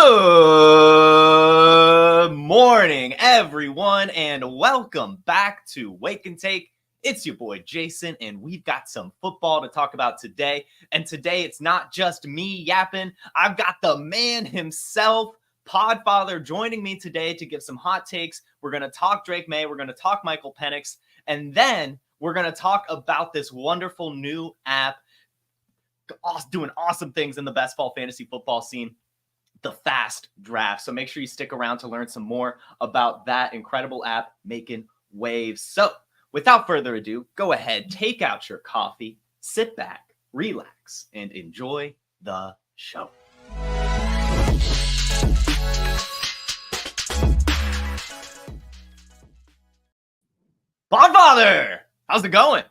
Good morning, everyone, and welcome back to Wake and Take. It's your boy Jason, and we've got some football to talk about today. And today, it's not just me yapping. I've got the man himself, Podfather, joining me today to give some hot takes. We're going to talk Drake Maye. We're going to talk Michael Penix. And then we're going to talk about this wonderful new app doing awesome things in the best fall fantasy football scene, the Fast Draft. So make sure you stick around to learn some more about that incredible app making waves. So without further ado, go ahead, take out your coffee, sit back, relax, and enjoy the show. Podfather, how's it going?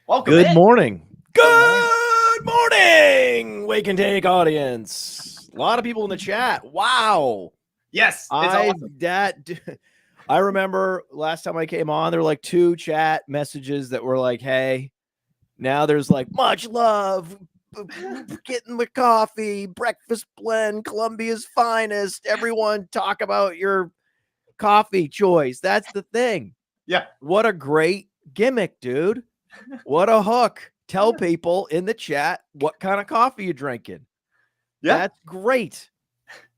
Welcome Good in. morning. Good morning, Wake and Take audience. A lot of people in the chat. Wow. Yes, it's awesome. I remember last time I came on, there were like 2 chat messages that were like, hey, now there's like much love, getting the coffee, breakfast blend, Columbia's finest. Everyone talk about your coffee choice. That's the thing. Yeah. What a great gimmick, dude. What a hook. Tell people in the chat what kind of coffee you're drinking. Yeah. That's great.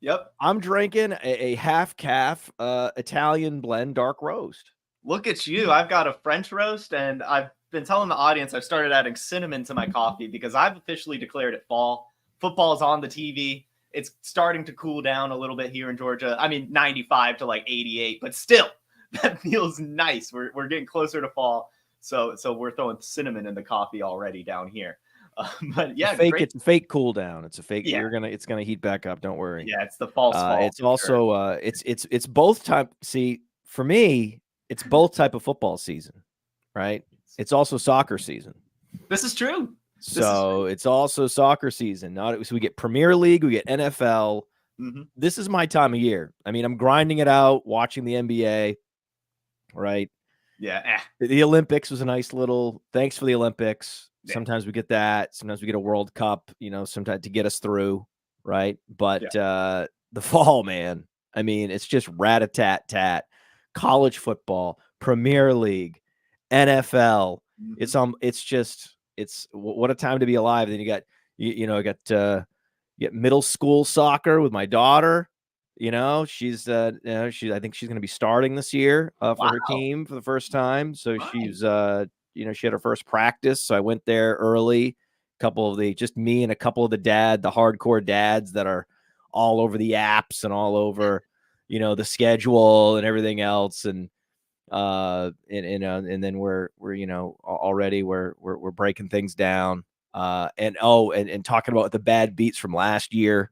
Yep. I'm drinking a half calf Italian blend dark roast. Look at you. I've got a French roast, and I've been telling the audience I've started adding cinnamon to my coffee because I've officially declared it fall. Football's on the TV. It's starting to cool down a little bit here in Georgia. I mean, 95 to like 88, but still, that feels nice. We're getting closer to fall. So we're throwing cinnamon in the coffee already down here. But yeah, it's a fake cool down. It's a fake. Yeah. It's gonna heat back up. Don't worry. Yeah, it's the false fall. It's also it's both type. See, for me, it's both type of football season, right? It's also soccer season. This is true. It's also soccer season. So we get Premier League, we get NFL. Mm-hmm. This is my time of year. I mean, I'm grinding it out, watching the NBA, right? Yeah. The Olympics was a nice little thanks for the Olympics. Yeah. Sometimes we get that. Sometimes we get a World Cup, sometimes to get us through, right? But the fall, man, I mean, it's just rat-a-tat-tat. College football, Premier League, NFL. Mm-hmm. It's what a time to be alive. Then you got you get middle school soccer with my daughter. She's I think she's going to be starting this year for her team for the first time. So she's she had her first practice. So I went there early. Just me and a couple of the hardcore dads that are all over the apps and all over, the schedule and everything else. And then we're already we're breaking things down. And talking about the bad beats from last year.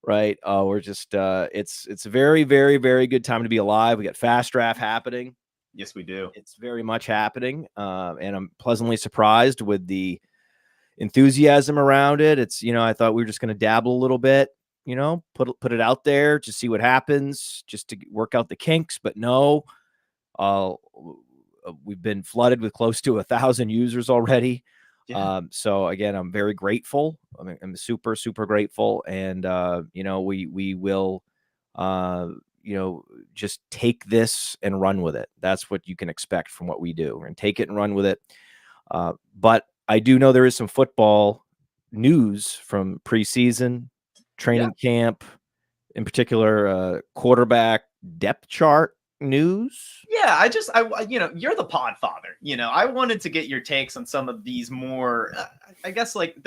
Right. We're just it's a very, very, very good time to be alive. We got Fast Draft happening. Yes, we do. It's very much happening. And I'm pleasantly surprised with the enthusiasm around it. It's, I thought we were just going to dabble a little bit, put it out there to see what happens, just to work out the kinks. But no, we've been flooded with close to 1,000 users already. Yeah. So again, I'm very grateful. I'm super, super grateful. And, we will, just take this and run with it. That's what you can expect from what we do. We're going to take it and run with it. But I do know there is some football news from preseason, training camp, in particular, quarterback depth chart news. Yeah, you're the Podfather. I wanted to get your takes on some of these more, I guess, like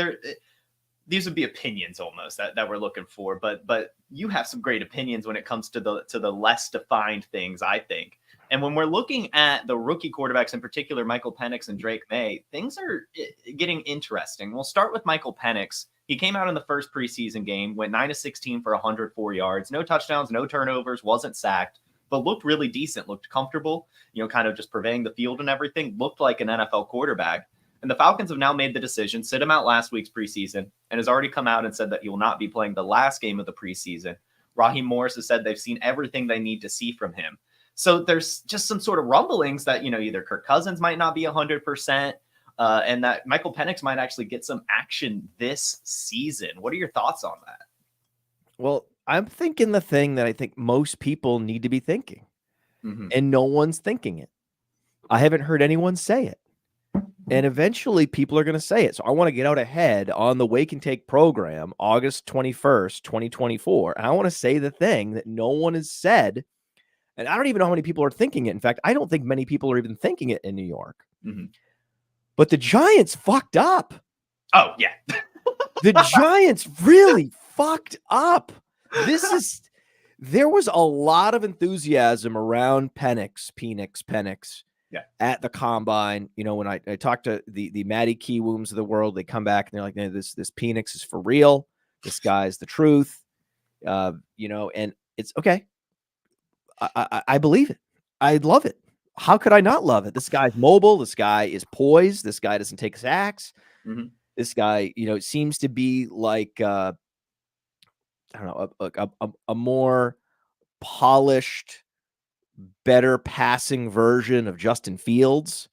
these would be opinions almost that we're looking for, but you have some great opinions when it comes to the less defined things, I think. And when we're looking at the rookie quarterbacks, in particular Michael Penix and Drake Maye, things are getting interesting. We'll start with Michael Penix. He came out in the first preseason game, went 9 of 16 for 104 yards, no touchdowns, no turnovers, wasn't sacked, but looked really decent, looked comfortable, kind of just purveying the field and everything, looked like an NFL quarterback. And the Falcons have now made the decision, sit him out last week's preseason, and has already come out and said that he will not be playing the last game of the preseason. Raheem Morris has said they've seen everything they need to see from him. So there's just some sort of rumblings that, either Kirk Cousins might not be 100%, and that Michael Penix might actually get some action this season. What are your thoughts on that? Well, I'm thinking the thing that I think most people need to be thinking, Mm-hmm. and no one's thinking it. I haven't heard anyone say it. And eventually people are going to say it. So I want to get out ahead on the Wake and Take program, August 21st, 2024. And I want to say the thing that no one has said. And I don't even know how many people are thinking it. In fact, I don't think many people are even thinking it in New York. Mm-hmm. But the Giants fucked up. Oh, yeah. The Giants really fucked up. There was a lot of enthusiasm around Penix. Yeah. At the combine, when I talked to the Matty Kiwooms of the world, they come back and they're like, "No, this Penix is for real. This guy's the truth." And it's okay. I believe it. I love it. How could I not love it? This guy's mobile. This guy is poised. This guy doesn't take sacks. Mm-hmm. This guy, seems to be like I don't know, a more polished, better passing version of Justin Fields,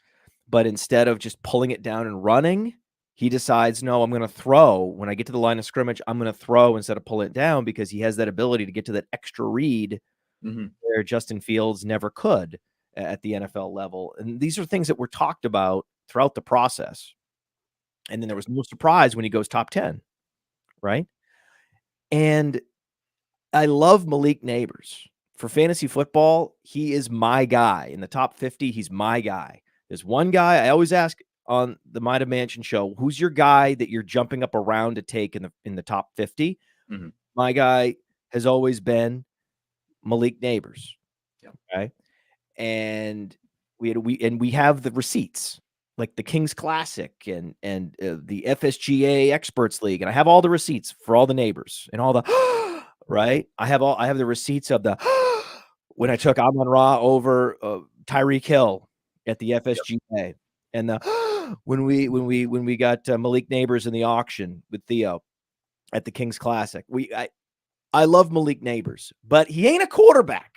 but instead of just pulling it down and running, he decides, no, I'm going to throw. When I get to the line of scrimmage, I'm going to throw instead of pull it down, because he has that ability to get to that extra read where Justin Fields never could at the NFL level. And these are things that were talked about throughout the process. And then there was no surprise when he goes top 10, right? And I love Malik Neighbors. For fantasy football, he is my guy. In the top 50, he's my guy. There's one guy I always ask on the Might of Mansion show, who's your guy that you're jumping up around to take in the top 50? Mm-hmm. My guy has always been Malik Neighbors. Yep. Okay. And we have the receipts, like the Kings Classic and the FSGA Experts League, and I have all the receipts for all the neighbors and all the right. I have the receipts of the when I took Amon-Ra over Tyreek Hill at the FSGA, and the when we got Malik Neighbors in the auction with Theo at the Kings Classic. I love Malik Neighbors, but he ain't a quarterback,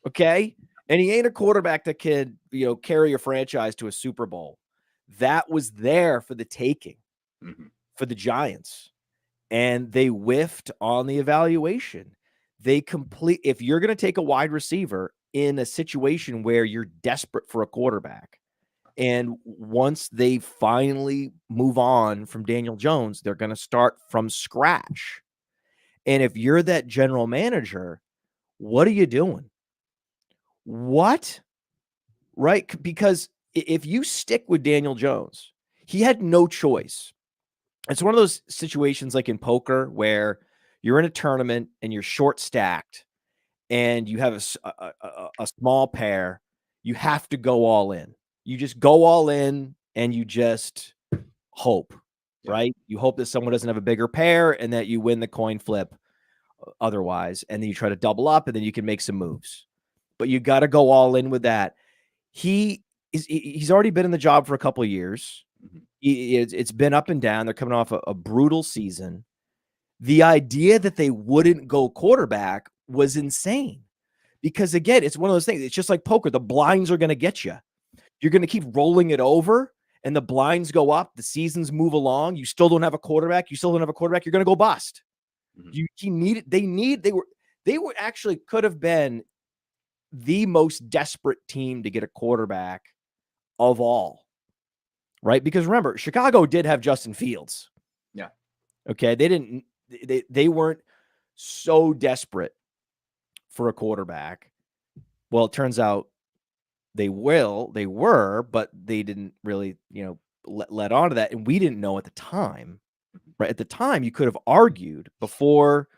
okay? And he ain't a quarterback that can carry a franchise to a Super Bowl. That was there for the taking for the Giants, and they whiffed on the evaluation. If you're going to take a wide receiver in a situation where you're desperate for a quarterback, and once they finally move on from Daniel Jones, they're going to start from scratch. And if you're that general manager, what are you doing? What? Right? Because if you stick with Daniel Jones, he had no choice. It's one of those situations like in poker where you're in a tournament and you're short stacked and you have a small pair. You have to go all in. You just go all in and you just hope, right? You hope that someone doesn't have a bigger pair and that you win the coin flip otherwise. And then you try to double up and then you can make some moves. But you got to go all in with that. He's already been in the job for a couple of years. It's been up and down. They're coming off a brutal season. The idea that they wouldn't go quarterback was insane, because again, it's one of those things. It's just like poker. The blinds are going to get you. You're going to keep rolling it over and the blinds go up. The seasons move along. You still don't have a quarterback. You're going to go bust. They were actually could have been the most desperate team to get a quarterback of all. Right? Because remember, Chicago did have Justin Fields. Yeah. Okay. They weren't so desperate for a quarterback. Well, it turns out they were, but they didn't really, let on to that. And we didn't know at the time, right? At the time, you could have argued before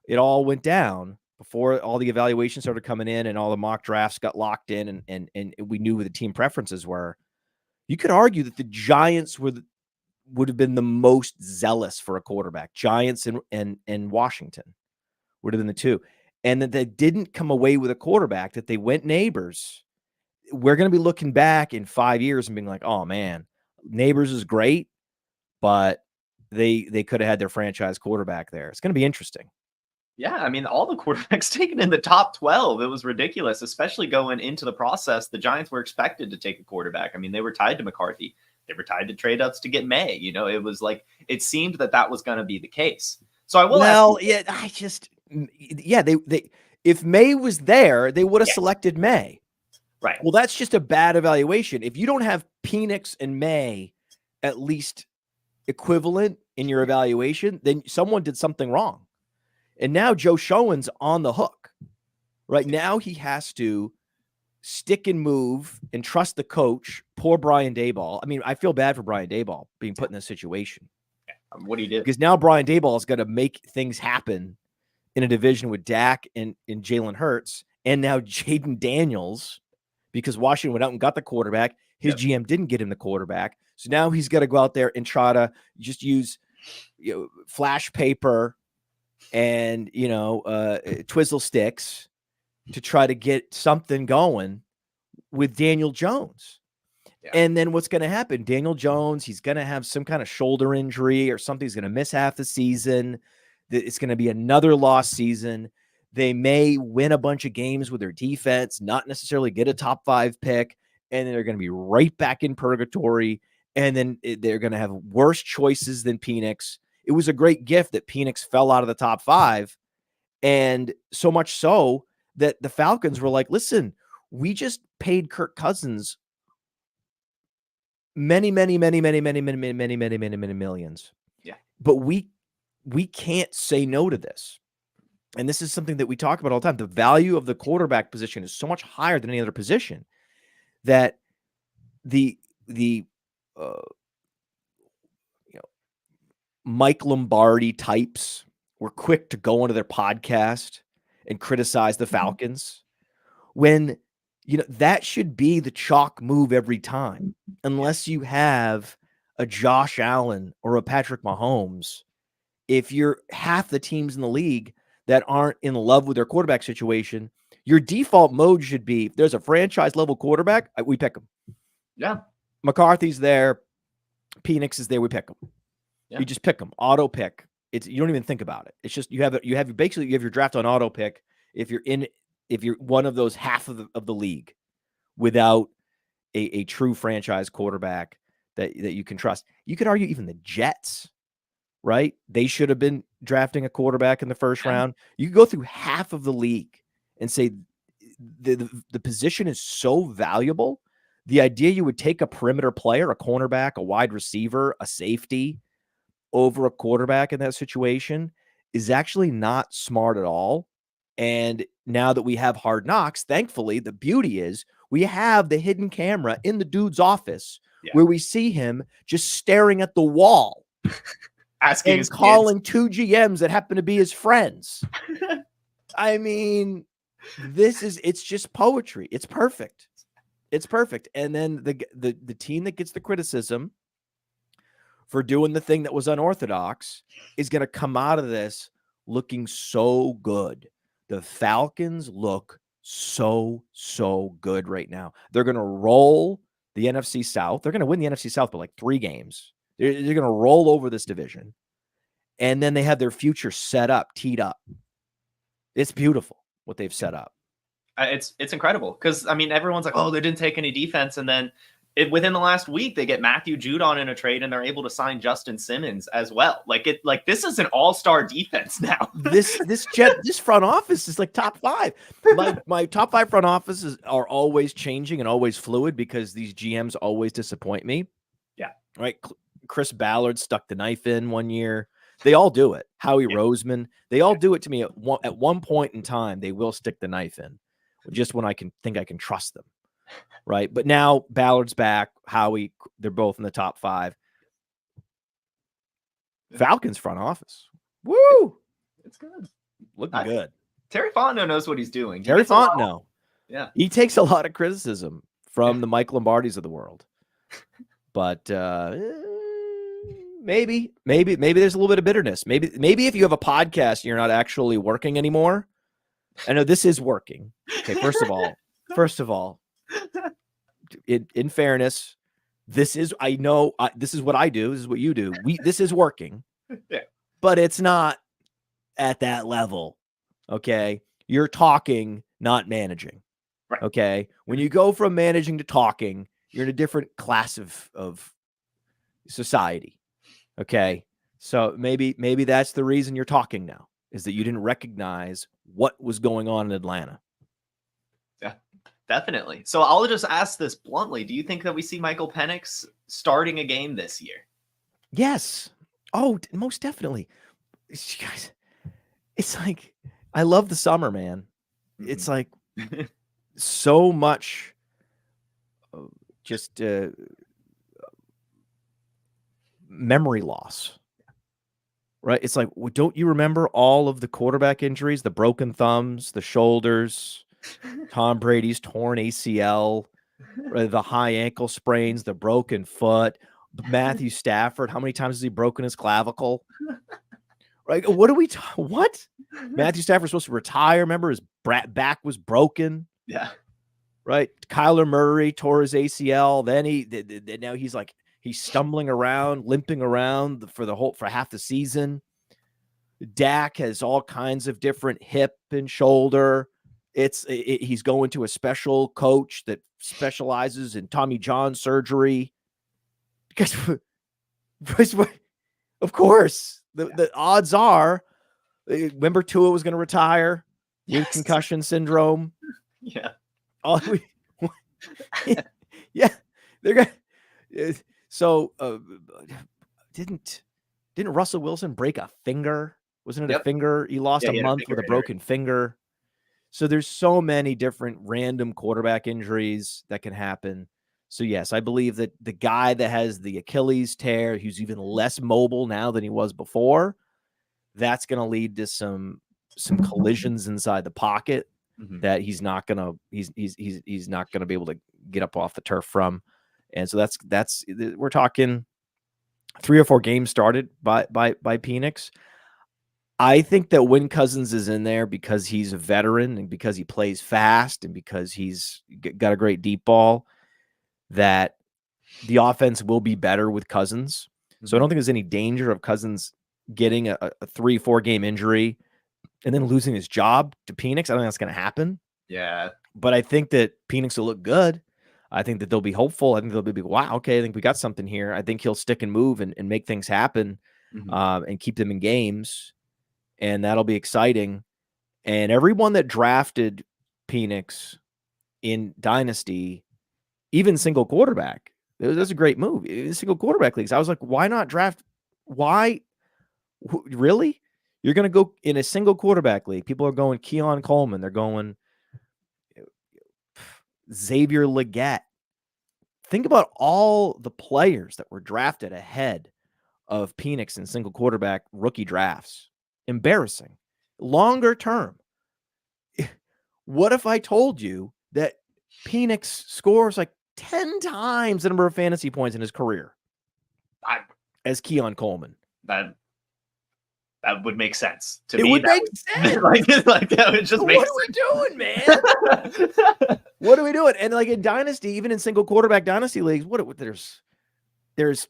it all went down, before all the evaluations started coming in and all the mock drafts got locked in and we knew what the team preferences were. You could argue that the Giants would have been the most zealous for a quarterback. Giants and Washington would have been the two. And that they didn't come away with a quarterback, that they went Neighbors. We're going to be looking back in 5 years and being like, oh man, Neighbors is great, but they could have had their franchise quarterback there. It's going to be interesting. Yeah, I mean, all the quarterbacks taken in the top 12, it was ridiculous, especially going into the process. The Giants were expected to take a quarterback. I mean, they were tied to McCarthy. They were tied to trade-ups to get Maye. It was like, it seemed that was going to be the case. So I will ask you, Yeah, they if Maye was there, they would have selected Maye. Right. Well, that's just a bad evaluation. If you don't have Penix and Maye at least equivalent in your evaluation, then someone did something wrong. And now Joe Schoen's on the hook. Right now, he has to stick and move and trust the coach. Poor Brian Daboll. I mean, I feel bad for Brian Daboll being put in this situation. What do you do? Because now Brian Daboll is going to make things happen in a division with Dak and Jalen Hurts, and now Jaden Daniels, because Washington went out and got the quarterback. His GM didn't get him the quarterback. So now he's got to go out there and try to just use flash paper and, twizzle sticks to try to get something going with Daniel Jones. Yeah. And then what's going to happen? Daniel Jones, he's going to have some kind of shoulder injury or something. He's going to miss half the season. It's going to be another lost season. They may win a bunch of games with their defense, not necessarily get a top 5 pick, and then they're going to be right back in purgatory. And then they're going to have worse choices than Penix. It was a great gift that Penix fell out of the top 5. And so much so that the Falcons were like, listen, we just paid Kirk Cousins many millions. Yeah. But we can't say no to this. And this is something that we talk about all the time. The value of the quarterback position is so much higher than any other position that the Mike Lombardi types were quick to go into their podcast and criticize the Falcons when, that should be the chalk move every time, unless you have a Josh Allen or a Patrick Mahomes. If you're half the teams in the league that aren't in love with their quarterback situation, your default mode should be, if there's a franchise level quarterback, we pick him. Yeah. McCarthy's there. Penix is there. We pick him. Yeah. You just pick them. Auto pick. You don't even think about it. It's just you have your draft on auto pick if you're one of those half of the league without a true franchise quarterback that you can trust. You could argue even the Jets, right? They should have been drafting a quarterback in the first round. You could go through half of the league and say the position is so valuable. The idea you would take a perimeter player, a cornerback, a wide receiver, a safety over a quarterback in that situation is actually not smart at all. And now that we have Hard Knocks, thankfully, the beauty is we have the hidden camera in the dude's office where we see him just staring at the wall, asking and calling 2 GMs that happen to be his friends. I mean, it's just poetry. It's perfect. It's perfect. And then the team that gets the criticism for doing the thing that was unorthodox is going to come out of this looking so good. The Falcons look so good right now. They're going to roll the NFC South. They're going to win the NFC South by like 3 games. They're going to roll over this division. And then they have their future set up, teed up. It's beautiful what they've set up. It's incredible because, I mean, everyone's like, oh, they didn't take any defense. And then within the last week, they get Matthew Judon in a trade and they're able to sign Justin Simmons as well. Like this is an all-star defense now. This front office is like top 5. My top 5 front offices are always changing and always fluid because these GMs always disappoint me. Yeah. Right. Chris Ballard stuck the knife in one year. They all do it. Howie Roseman, they all do it to me at one point in time. They will stick the knife in just when I can trust them. Right. But now Ballard's back. Howie, they're both in the top 5. Falcons front office. Woo! It's good. Looking good. Terry Fontenot knows what he's doing. Terry Fontenot. Yeah. He takes a lot of criticism from the Mike Lombardis of the world. But maybe there's a little bit of bitterness. Maybe if you have a podcast and you're not actually working anymore. I know this is working. Okay, first of all, in fairness, this is what I do. This is what you do. This is working. Yeah. But it's not at that level. Okay. You're talking, not managing. Right. Okay. When you go from managing to talking, you're in a different class of society. Okay. So maybe that's the reason you're talking now. is that you didn't recognize what was going on in Atlanta. Yeah, definitely. So I'll just ask this bluntly. Do you think that we see Michael Penix starting a game this year? Yes. Oh, most definitely. Guys, it's like, I love the summer, man. It's like so much just memory loss, right? It's like, don't you remember all of the quarterback injuries, the broken thumbs, the shoulders, Tom Brady's torn ACL, right? The high ankle sprains, the broken foot, Matthew Stafford, how many times has he broken his clavicle? Right? What are we what? Matthew Stafford's supposed to retire. Remember, his back was broken. Yeah. Right. Kyler Murray tore his ACL. Then now he's stumbling around, limping around for half the season. Dak has all kinds of different hip and shoulder. He's going to a special coach that specializes in Tommy John surgery. Because, of course, the odds are, remember Tua was going to retire with concussion syndrome. Yeah. Yeah, they're gonna. So, didn't Russell Wilson break a finger? Wasn't it a finger? He lost a month with a broken finger. So there's so many different random quarterback injuries that can happen. So yes, I believe that the guy that has the Achilles tear, who's even less mobile now than he was before, that's going to lead to some collisions inside the pocket that he's not going to be able to get up off the turf from. And so that's we're talking 3 or 4 games started by Penix. I think that when Cousins is in there, because he's a veteran and because he plays fast and because he's got a great deep ball, that the offense will be better with Cousins. So I don't think there's any danger of Cousins getting a 3-4 game injury and then losing his job to Penix. I don't think that's going to happen. Yeah. But I think that Penix will look good. I think that they'll be hopeful. I think they'll be, wow, okay, I think we got something here. I think he'll stick and move and make things happen and keep them in games. And that'll be exciting. And everyone that drafted Penix in Dynasty, even single quarterback, that's a great move. In single quarterback leagues, I was like, why not draft? Why? Really? You're going to go in a single quarterback league. People are going Keon Coleman. They're going Xavier Legette. Think about all the players that were drafted ahead of Penix in single quarterback rookie drafts. Embarrassing. Longer term. What if I told you that Penix scores like 10 times the number of fantasy points in his career as Keon Coleman? That would make sense to me. It would make sense. like that would just make sense. What are we doing, man? What are we doing? And like in Dynasty, even in single quarterback Dynasty leagues, there's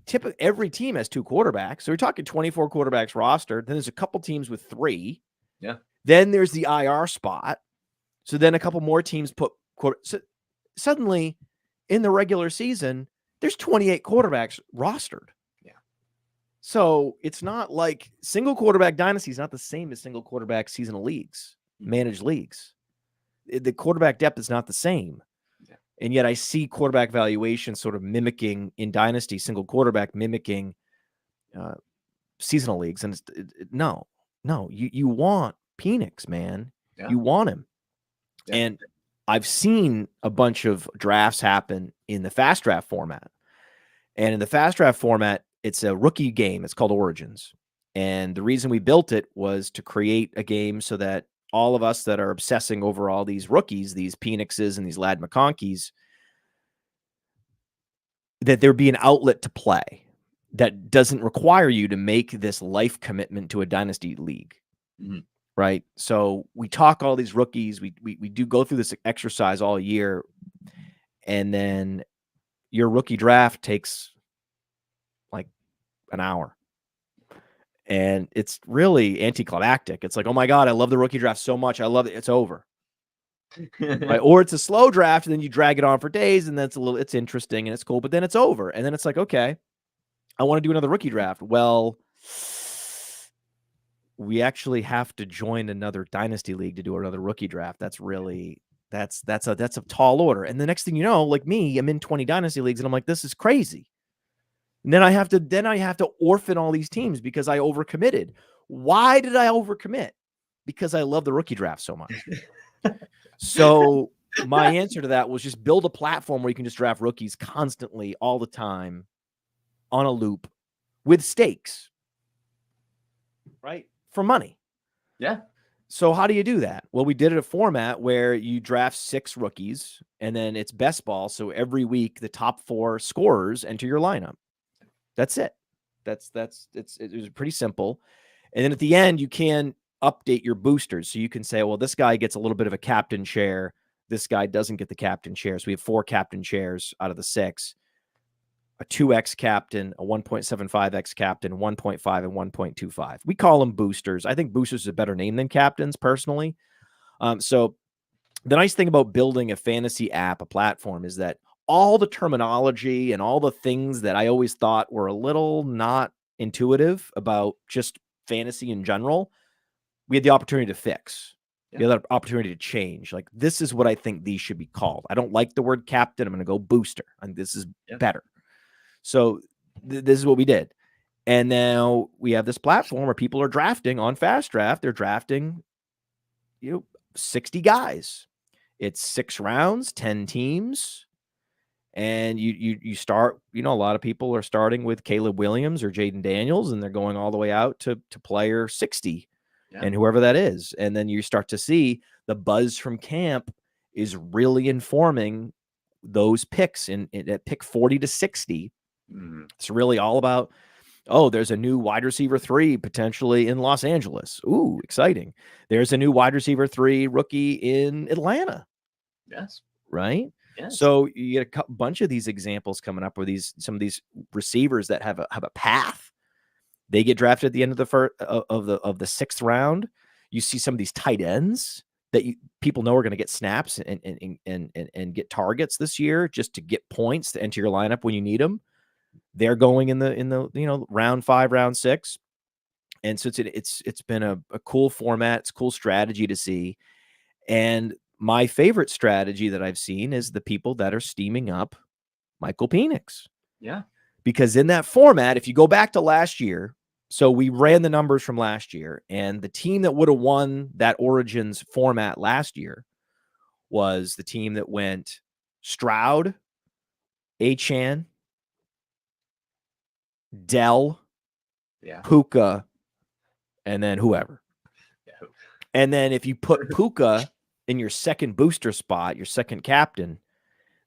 typically every team has 2 quarterbacks. So we're talking 24 quarterbacks rostered. Then there's a couple teams with 3. Yeah. Then there's the IR spot. So then a couple more teams put so suddenly in the regular season, there's 28 quarterbacks rostered. Yeah. So it's not like single quarterback dynasty is not the same as single quarterback seasonal leagues, managed leagues. The quarterback depth is not the same. Yeah. And yet I see quarterback valuation sort of mimicking in dynasty, single quarterback mimicking seasonal leagues. And no, you want Penix, man. Yeah. You want him. Yeah. And I've seen a bunch of drafts happen in the fast draft format. And in the fast draft format, it's a rookie game. It's called Origins. And the reason we built it was to create a game so that all of us that are obsessing over all these rookies, these Penixes and these Ladd McConkeys, that there be an outlet to play that doesn't require you to make this life commitment to a dynasty league. Mm-hmm. Right. So we talk all these rookies. We do go through this exercise all year. And then your rookie draft takes like an hour. And it's really anticlimactic. It's like, oh my God, I love the rookie draft so much. I love it. It's over. Right? Or it's a slow draft and then you drag it on for days and that's it's interesting and it's cool, but then it's over. And then it's like, okay, I want to do another rookie draft. Well, we actually have to join another dynasty league to do another rookie draft. That's a tall order. And the next thing you know, like me, I'm in 20 dynasty leagues and I'm like, this is crazy. And then I have to orphan all these teams because I overcommitted. Why did I overcommit? Because I love the rookie draft so much. So my answer to that was just build a platform where you can just draft rookies constantly all the time on a loop with stakes, right? For money. Yeah. So how do you do that? Well, we did it a format where you draft 6 rookies and then it's best ball. So every week the top 4 scorers enter your lineup. That's it. It was pretty simple. And then at the end, you can update your boosters. So you can say, well, this guy gets a little bit of a captain share. This guy doesn't get the captain share. So we have 4 captain shares out of the 6. A 2x captain, a 1.75x captain, 1.5 and 1.25. We call them boosters. I think boosters is a better name than captains personally. So the nice thing about building a fantasy app, a platform, is that all the terminology and all the things that I always thought were a little not intuitive about just fantasy in general, we had the opportunity to fix. Yeah. We had the opportunity to change. Like, this is what I think these should be called. I don't like the word captain. I'm going to go booster. And this is better. So this is what we did. And now we have this platform where people are drafting on Fast Draft. They're drafting, 60 guys. It's 6 rounds, 10 teams. And you start, a lot of people are starting with Caleb Williams or Jaden Daniels, and they're going all the way out to player 60 and whoever that is. And then you start to see the buzz from camp is really informing those picks at pick 40 to 60. It's really all about, there's a new wide receiver 3 potentially in Los Angeles. Ooh, exciting. There's a new wide receiver 3 rookie in Atlanta. Yes. Right? Yes. So you get a bunch of these examples coming up where some of these receivers that have a path. They get drafted at the end of the 6th round. You see some of these tight ends that people know are going to get snaps and get targets this year just to get points to enter your lineup when you need them. They're going in the round 5, round 6. And so it's been a cool format. It's a cool strategy to see. And my favorite strategy that I've seen is the people that are steaming up Michael Penix. Yeah. Because in that format, if you go back to last year, so we ran the numbers from last year, and the team that would have won that Origins format last year was the team that went Stroud, Achane, Dell, Puka, and then whoever. Yeah. And then if you put Puka in your second booster spot, your second captain,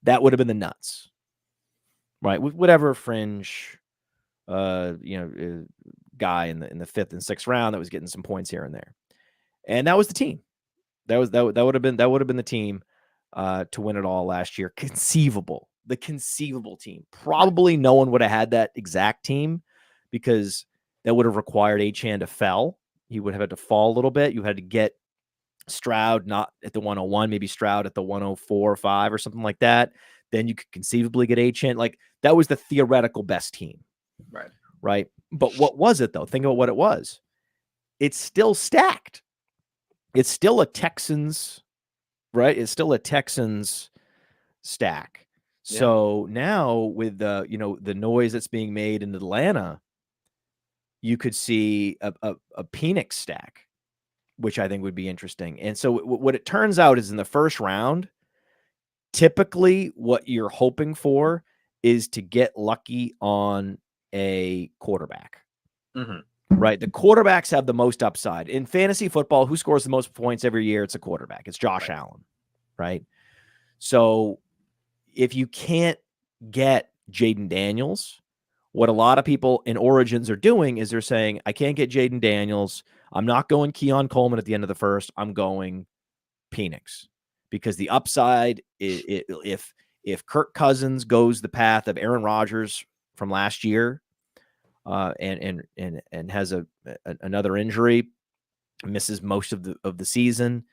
that would have been the nuts, right? With whatever fringe, guy in the 5th and 6th round that was getting some points here and there, and that was the team. That would have been the team to win it all last year. The conceivable team. Probably no one would have had that exact team because that would have required Achane to fell. He would have had to fall a little bit. You had to get Stroud not at the 101, maybe Stroud at the 104 or 5 or something like that. Then you could conceivably get Achane. Like, that was the theoretical best team. Right. But what was it, though? Think about what it was. It's still stacked. It's still a Texans, right? It's still a Texans stack. Yeah. So now with the noise that's being made in Atlanta, you could see a Penix stack, which I think would be interesting. And so what it turns out is in the first round, typically what you're hoping for is to get lucky on a quarterback. Right? The quarterbacks have the most upside. In fantasy football, who scores the most points every year? It's a quarterback. It's Josh Allen, right? So if you can't get Jaden Daniels, what a lot of people in Origins are doing is they're saying, I can't get Jaden Daniels. I'm not going Keon Coleman at the end of the first. I'm going Penix. Because the upside, if Kirk Cousins goes the path of Aaron Rodgers from last year, and has another injury, misses most of the season,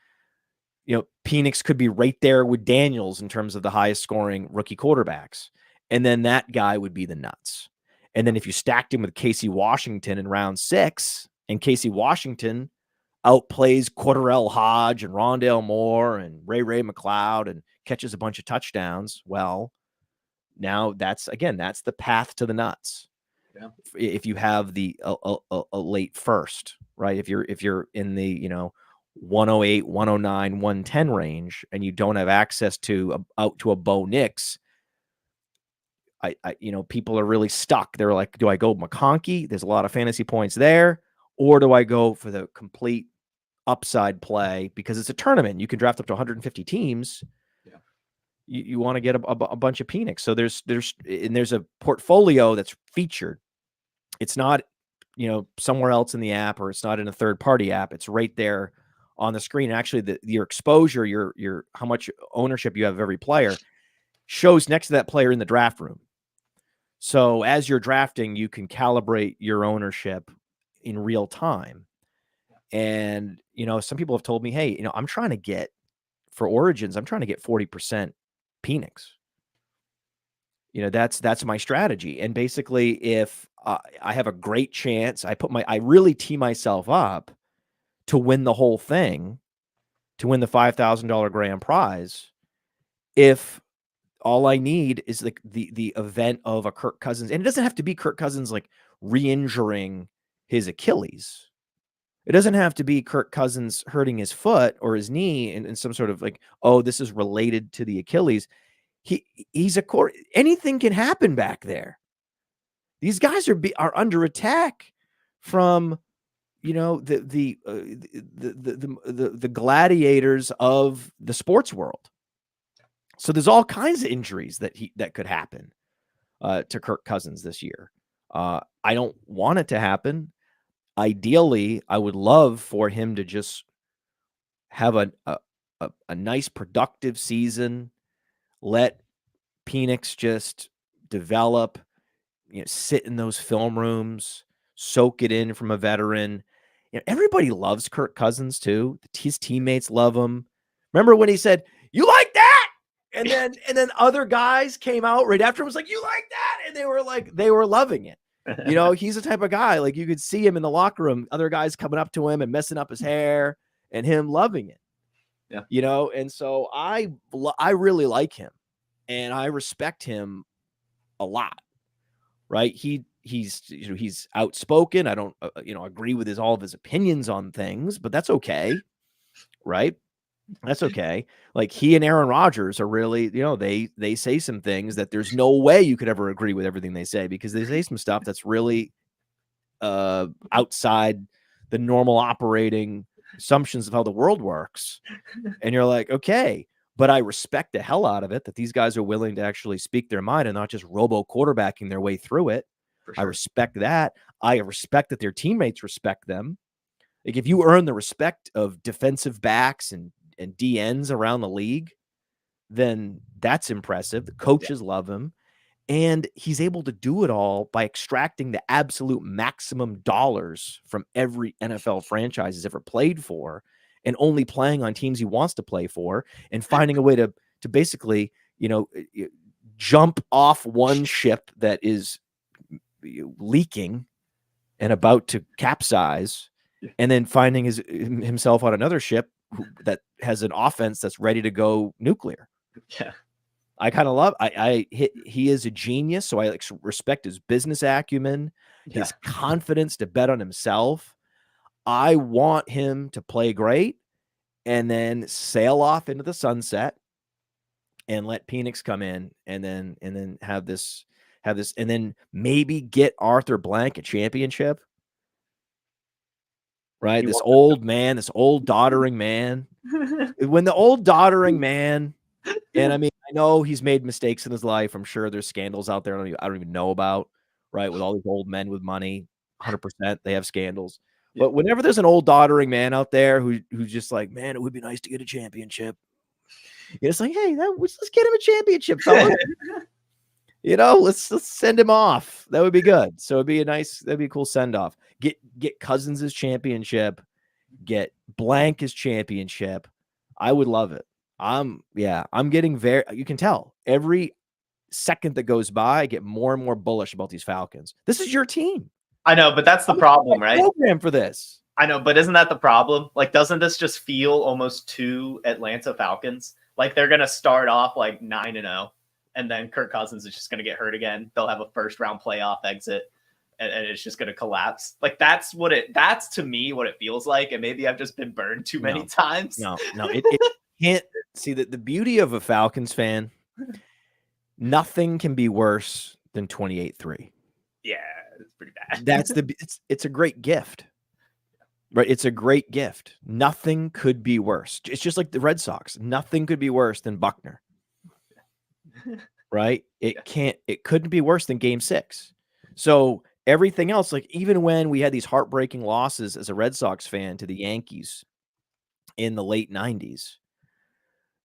Penix could be right there with Daniels in terms of the highest scoring rookie quarterbacks. And then that guy would be the nuts. And then if you stacked him with Casey Washington in round 6, and Casey Washington outplays Cordell Hodge and Rondale Moore and Ray McLeod and catches a bunch of touchdowns, well, now that's the path to the nuts. Yeah. If you have a late first, right? If you're in the 108, 109, 110 range, and you don't have access to out to a Bo Nix, people are really stuck. They're like, do I go McConkey? There's a lot of fantasy points there, or do I go for the complete upside play because it's a tournament? You can draft up to 150 teams. Yeah. You want to get a bunch of Penix. So there's a portfolio that's featured. It's not, somewhere else in the app, or it's not in a third-party app. It's right there on the screen. Actually, your exposure, your how much ownership you have of every player shows next to that player in the draft room. So as you're drafting, you can calibrate your ownership in real time. And, some people have told me, hey, I'm trying to get, for Origins, I'm trying to get 40% Penix. That's my strategy. And basically, if I have a great chance, I really tee myself up to win the whole thing, to win the $5,000 grand prize, if all I need is like the event of a Kirk Cousins. And it doesn't have to be Kirk Cousins like re-injuring his Achilles. It doesn't have to be Kirk Cousins hurting his foot or his knee in some sort of like, oh, this is related to the Achilles. He's anything can happen back there. These guys are under attack from, the gladiators of the sports world. So there's all kinds of injuries that could happen to Kirk Cousins this year. I don't want it to happen. Ideally, I would love for him to just have a nice productive season. Let Penix just develop, sit in those film rooms, soak it in from a veteran. Everybody loves Kirk Cousins too. His teammates love him. Remember when he said, "You like that?" And then other guys came out right after him, was like, "You like that?" And they were loving it. He's the type of guy, like, you could see him in the locker room, other guys coming up to him and messing up his hair and him loving it. Yeah. And so I really like him and I respect him a lot. Right. He's outspoken. I don't, agree with all of his opinions on things, but that's okay. Right. That's okay. Like, he and Aaron Rodgers are really, they say some things that there's no way you could ever agree with everything they say, because they say some stuff that's really outside the normal operating assumptions of how the world works. And you're like, okay, but I respect the hell out of it that these guys are willing to actually speak their mind and not just robo quarterbacking their way through it. Sure. I respect that. I respect that their teammates respect them. Like, if you earn the respect of defensive backs and DNs around the league, then that's impressive. The coaches love him. And he's able to do it all by extracting the absolute maximum dollars from every NFL franchise he's ever played for, and only playing on teams he wants to play for, and finding a way to basically, jump off one ship that is leaking and about to capsize, and then finding himself on another ship that has an offense that's ready to go nuclear. Yeah. I kind of love, he is a genius. So I respect his business acumen, his confidence to bet on himself. I want him to play great and then sail off into the sunset and let Penix come in and then have this, and then maybe get Arthur Blank a championship. Right. This old man, this old doddering man, when the old doddering man, and I mean, I know he's made mistakes in his life. I'm sure there's scandals out there I don't even know about, right? With all these old men with money, 100% they have scandals. Yeah. But whenever there's an old doddering man out there who's just like, man, it would be nice to get a championship. It's like, hey, let's get him a championship, fella. Let's send him off. That would be good. So that'd be a cool send off. Get Cousins his championship, get Blank his championship. I would love it. I'm getting you can tell every second that goes by, I get more and more bullish about these Falcons. This is your team. I know, but that's the problem, right? Program for this. I know, but isn't that the problem? Like, doesn't this just feel almost too Atlanta Falcons? Like they're gonna start off like 9-0, and then Kirk Cousins is just gonna get hurt again. They'll have a first round playoff exit, and it's just gonna collapse. Like that's to me what it feels like. And maybe I've just been burned too many times. No, it can't see that the beauty of a Falcons fan. Nothing can be worse than 28-3. Yeah, it's pretty bad. That's it's a great gift. Right? It's a great gift. Nothing could be worse. It's just like the Red Sox. Nothing could be worse than Buckner. Right? It couldn't be worse than Game 6. So everything else, like even when we had these heartbreaking losses as a Red Sox fan to the Yankees in the late 90s,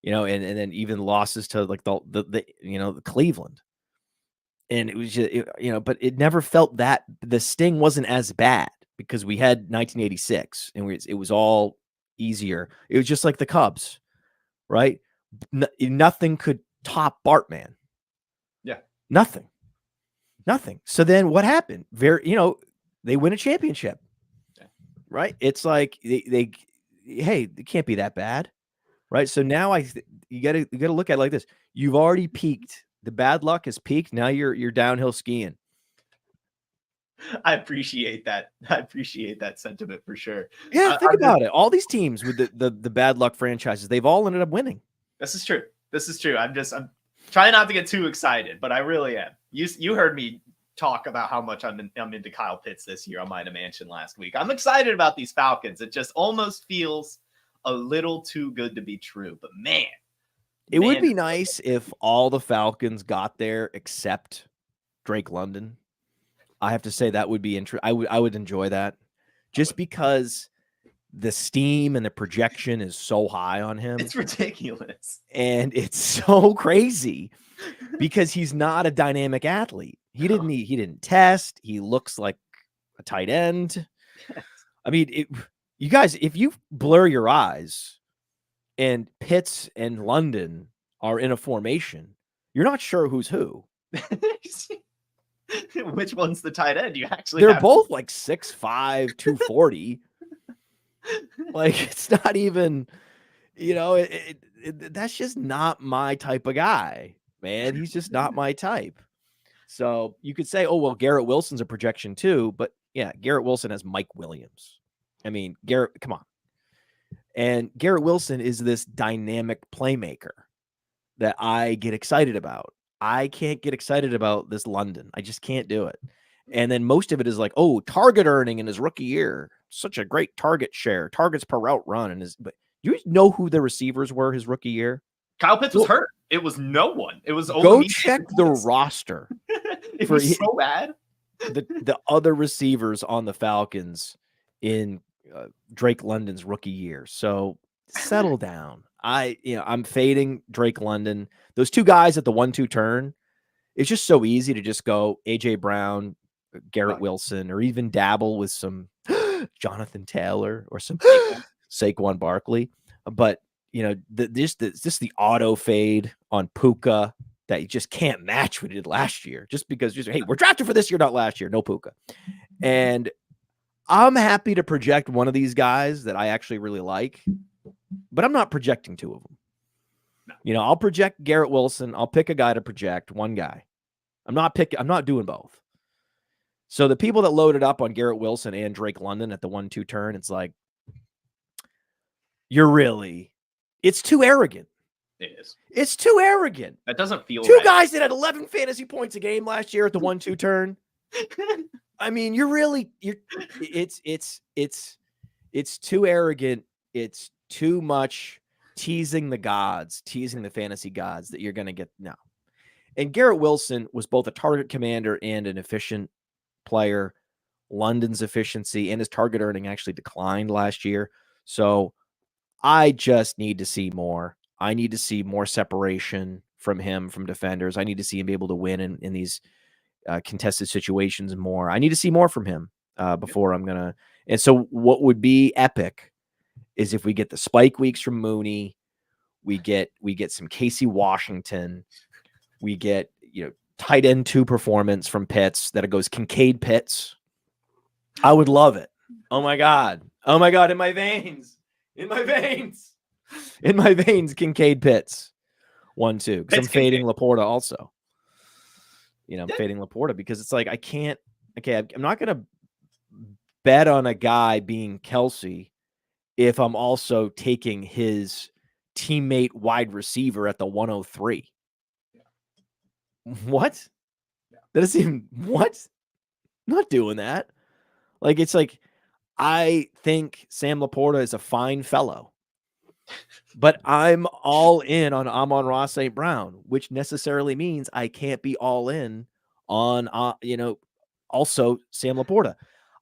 and then even losses to like the Cleveland. And it was just, but it never felt that the sting wasn't as bad because we had 1986 and it was all easier. It was just like the Cubs, right? Nothing could top Bartman. Yeah. Nothing. So then what happened? They win a championship, right? It's like hey, it can't be that bad, right? So now you got to look at it like this. You've already peaked. The bad luck has peaked. Now you're downhill skiing. I appreciate that. I appreciate that sentiment for sure. Yeah, think about it. All these teams with the bad luck franchises, they've all ended up winning. This is true. I'm trying not to get too excited, but I really am. You heard me talk about how much I'm into Kyle Pitts this year on Might Have Mansion last week. I'm excited about these Falcons. It just almost feels a little too good to be true. But man, it would be nice if all the Falcons got there except Drake London. I have to say that would be interesting. I would enjoy that just because the steam and the projection is so high on him. It's ridiculous. And it's so crazy because he's not a dynamic athlete. He didn't test. He looks like a tight end. I mean, you guys, if you blur your eyes and Pitts and London are in a formation, you're not sure who's who. Which one's the tight end? They're both like 6'5", 240. Like it's not even, that's just not my type of guy, man. He's just not my type. So you could say, oh, well, Garrett Wilson's a projection too. But yeah, Garrett Wilson has Mike Williams. I mean, Garrett, come on. And Garrett Wilson is this dynamic playmaker that I get excited about. I can't get excited about this London. I just can't do it. And then most of it is like, oh, target earning in his rookie year. Such a great target share, targets per route run. But you know who the receivers were his rookie year? Kyle Pitts was hurt. It was no one. It was go check the roster. It was so bad. The other receivers on the Falcons in Drake London's rookie year. So settle down. I'm fading Drake London. Those two guys at the 1-2 turn. It's just so easy to just go AJ Brown, Garrett Wilson, or even dabble with some Jonathan Taylor or some Saquon Barkley. But just the auto fade on Puka that you just can't match what he did last year. Just because hey, we're drafted for this year, not last year. No Puka. And I'm happy to project one of these guys that I actually really like, but I'm not projecting two of them. No. I'll project Garrett Wilson. I'll pick a guy to project, one guy. I'm not doing both. So the people that loaded up on Garrett Wilson and Drake London at the 1-2 turn, it's like, it's too arrogant. It is. It's too arrogant. That doesn't feel two right. Guys that had 11 fantasy points a game last year at the 1-2 turn. I mean, it's too arrogant. It's too much teasing the gods, teasing the fantasy gods that you're going to get now. And Garrett Wilson was both a target commander and an efficient player. London's efficiency and his target earning actually declined last year. So I just need to see more. I need to see more separation from him, from defenders. I need to see him be able to win in these contested situations more. I need to see more from him before I'm going to. And so what would be epic is if we get the spike weeks from Mooney, we get some Casey Washington, we get, tight end 2 performance from Pitts that it goes Kincaid Pitts, I would love it. Oh my God. Oh my God. In my veins. In my veins. In my veins, Kincaid Pitts. 1-2. Because I'm fading Laporta also. You know, I'm fading Laporta because it's like I can't. Okay, I'm not going to bet on a guy being Kelsey if I'm also taking his teammate wide receiver at the 103. Yeah. What? Yeah. That doesn't even. What? I'm not doing that. Like, it's like, I think Sam Laporta is a fine fellow, but I'm all in on Amon-Ra St. Brown, which necessarily means I can't be all in on, also Sam Laporta.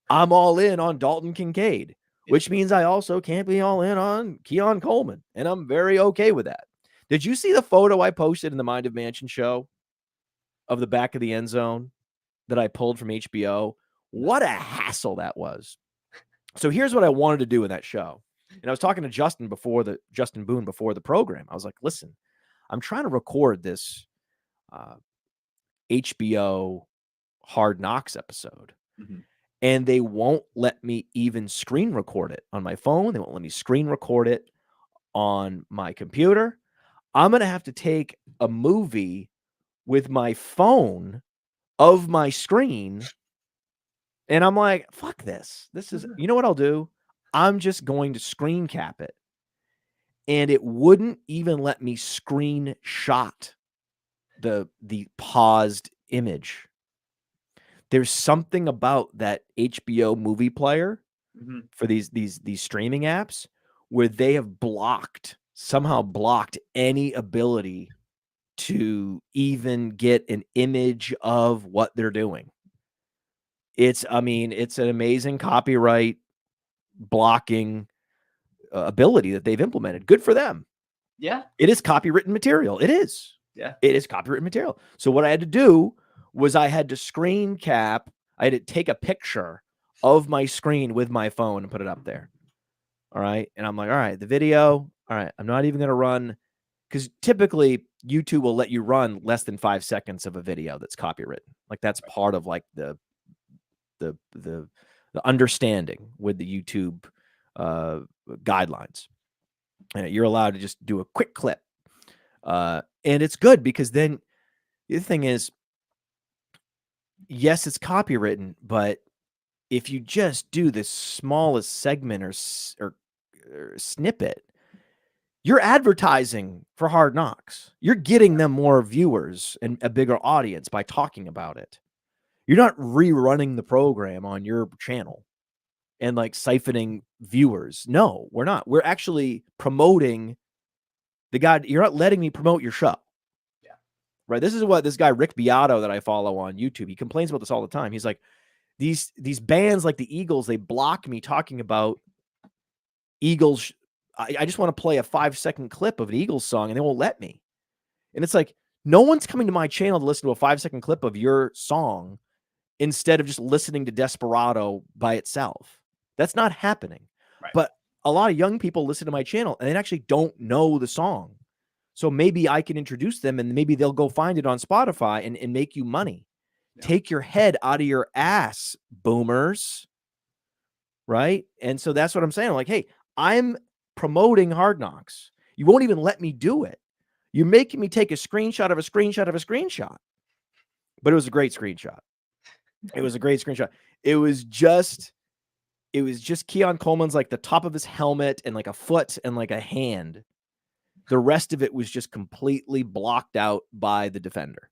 I'm all in on Dalton Kincaid, which means I also can't be all in on Keon Coleman, and I'm very okay with that. Did you see the photo I posted in the Mind of Mansion show of the back of the end zone that I pulled from HBO? What a hassle that was. So here's what I wanted to do in that show. And I was talking to Justin Boone before the program. I was like, listen, I'm trying to record this HBO Hard Knocks episode. Mm-hmm. And they won't let me even screen record it on my phone. They won't let me screen record it on my computer. I'm going to have to take a movie with my phone of my screen. And I'm like, fuck this. This is, you know what I'll do? I'm just going to screen cap it. And it wouldn't even let me screenshot the paused image. There's something about that HBO movie player for these streaming apps where they have somehow blocked any ability to even get an image of what they're doing. It's an amazing copyright blocking ability that they've implemented. Good for them. Yeah. It is copywritten material. It is. Yeah. It is copywritten material. So what I had to do was I had to screen cap. I had to take a picture of my screen with my phone and put it up there. All right. And I'm like, all right, the video. All right. I'm not even going to run, because typically YouTube will let you run less than 5 seconds of a video that's copywritten. Like, that's part of like the understanding with the YouTube guidelines. And you're allowed to just do a quick clip. And it's good because then the thing is, yes, it's copywritten, but if you just do the smallest segment or snippet, you're advertising for Hard Knocks. You're getting them more viewers and a bigger audience by talking about it. You're not rerunning the program on your channel and like siphoning viewers. No, we're not. We're actually promoting the guy. You're not letting me promote your show. Yeah. Right. This is what this guy, Rick Beato, that I follow on YouTube, he complains about this all the time. He's like, these bands like the Eagles, they block me talking about Eagles. I just want to play a 5-second clip of an Eagles song and they won't let me. And it's like, no one's coming to my channel to listen to a 5-second clip of your song instead of just listening to Desperado by itself. That's not happening. Right. But a lot of young people listen to my channel and they actually don't know the song. So maybe I can introduce them and maybe they'll go find it on Spotify and make you money. Yeah. Take your head out of your ass, boomers. Right? And so that's what I'm saying. Like, hey, I'm promoting Hard Knocks. You won't even let me do it. You're making me take a screenshot of a screenshot of a screenshot. But it was a great screenshot. It was a great screenshot. It was just Keon Coleman's like the top of his helmet and like a foot and like a hand. The rest of it was just completely blocked out by the defender.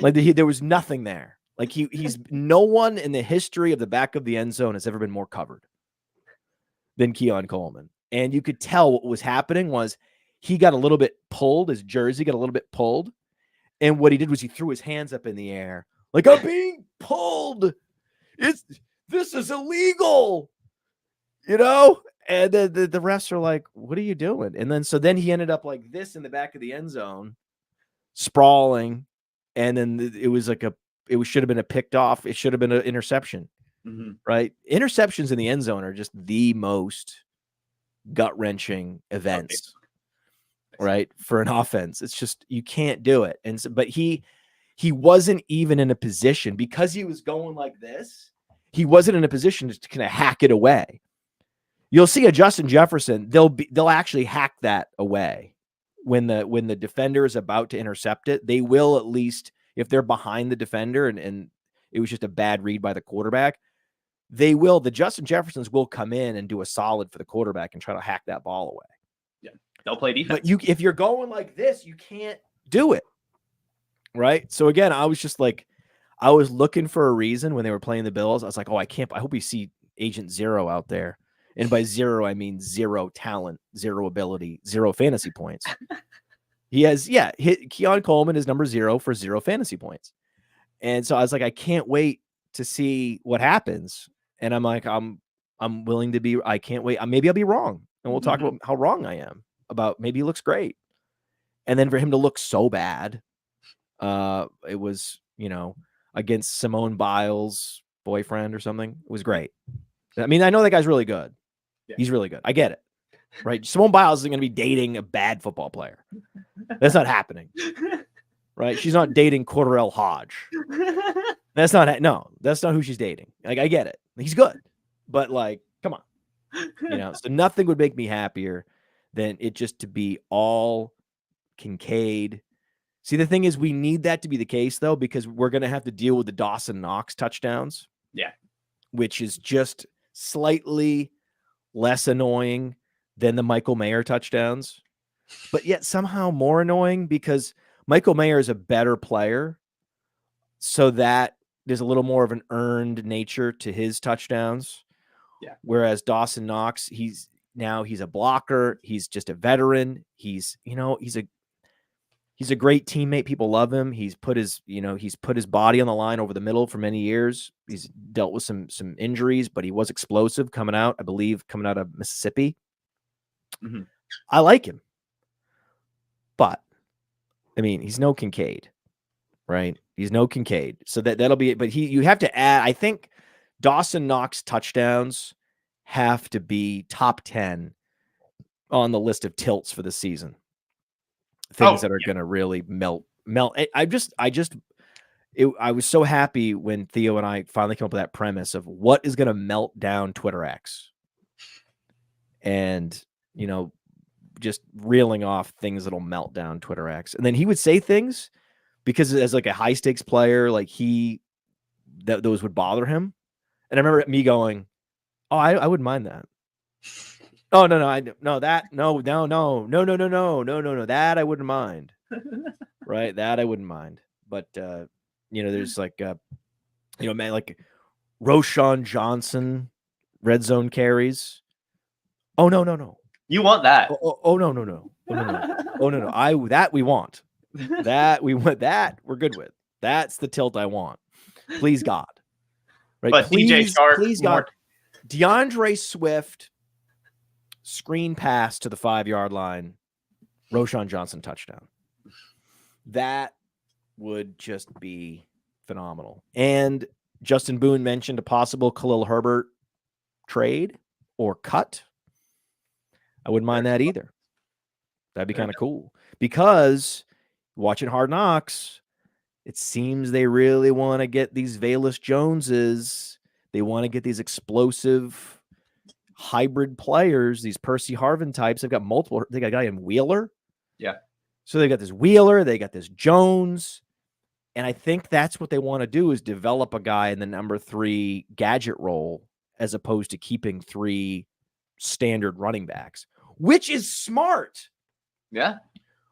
Like there was nothing there. Like he's no one in the history of the back of the end zone has ever been more covered than Keon Coleman. And you could tell what was happening was he got a little bit pulled. His jersey got a little bit pulled. And what he did was he threw his hands up in the air. Like, I'm being pulled. This is illegal. You know? And then the refs are like, what are you doing? And then he ended up like this in the back of the end zone, sprawling. And then it was like it should have been a picked off. It should have been an interception. Mm-hmm. Right? Interceptions in the end zone are just the most gut-wrenching events. Okay. Right? For an offense. It's just, you can't do it. And so, but he wasn't even in a position because he was going like this. he wasn't in a position to kind of hack it away. You'll see a Justin Jefferson, they'll actually hack that away. When the defender is about to intercept it, they will, at least if they're behind the defender and it was just a bad read by the quarterback, the Justin Jeffersons will come in and do a solid for the quarterback and try to hack that ball away. Yeah, they'll play defense. But if you're going like this, you can't do it. Right? So again, I was looking for a reason when they were playing the Bills. I was like, oh, I hope we see Agent Zero out there. And by zero, I mean 0 talent, 0 ability, 0 fantasy points. He has, Keon Coleman is number 0 for 0 fantasy points. And so I was like, I can't wait to see what happens. And I'm like, I'm willing to I can't wait. Maybe I'll be wrong. And we'll talk about how wrong I am about maybe he looks great. And then for him to look so bad, it was, against Simone Biles' boyfriend or something. It was great. I mean, I know that guy's really good. Yeah. He's really good. I get it. Right? Simone Biles isn't going to be dating a bad football player. That's not happening. Right? She's not dating Cordarrelle Hodge. That's not who she's dating. Like, I get it. He's good. But come on. So nothing would make me happier than it just to be all Kincaid. See, the thing is, we need that to be the case, though, because we're going to have to deal with the Dawson Knox touchdowns. Yeah. Which is just slightly less annoying than the Michael Mayer touchdowns, but yet somehow more annoying because Michael Mayer is a better player. So that there's a little more of an earned nature to his touchdowns. Yeah. Whereas Dawson Knox, he's a blocker. He's just a veteran. He's a great teammate. People love him. He's put his body on the line over the middle for many years. He's dealt with some injuries, but he was explosive coming out of Mississippi. Mm-hmm. I like him. But I mean, he's no Kincaid, right? He's no Kincaid. So that'll be it. But you have to add, I think Dawson Knox touchdowns have to be top 10 on the list of tilts for the season. Things that are going to really melt. I was so happy when Theo and I finally came up with that premise of what is going to melt down Twitter X, and just reeling off things that'll melt down Twitter X. And then he would say things because as like a high stakes player, those would bother him. And I remember me going, "Oh, I wouldn't mind that." Oh, no, that I wouldn't mind. Right. That I wouldn't mind. But, there's Roschon Johnson, red zone carries. Oh, no. You want that. Oh, no. That we want. That we're good with. That's the tilt I want. Please, God. Right. But DJ Shark. Please, God. DeAndre Swift. Screen pass to the 5-yard line, Roschon Johnson touchdown. That would just be phenomenal. And Justin Boone mentioned a possible Khalil Herbert trade or cut. I wouldn't mind that either. That'd be kind of cool. Because watching Hard Knocks, it seems they really want to get these Velus Joneses. They want to get these explosive hybrid players, these Percy Harvin types. They've got multiple. They got a guy in Wheeler. Yeah. So they got this Wheeler, they got this Jones. And I think that's what they want to do is develop a guy in the number 3 gadget role as opposed to keeping 3 standard running backs, which is smart. Yeah.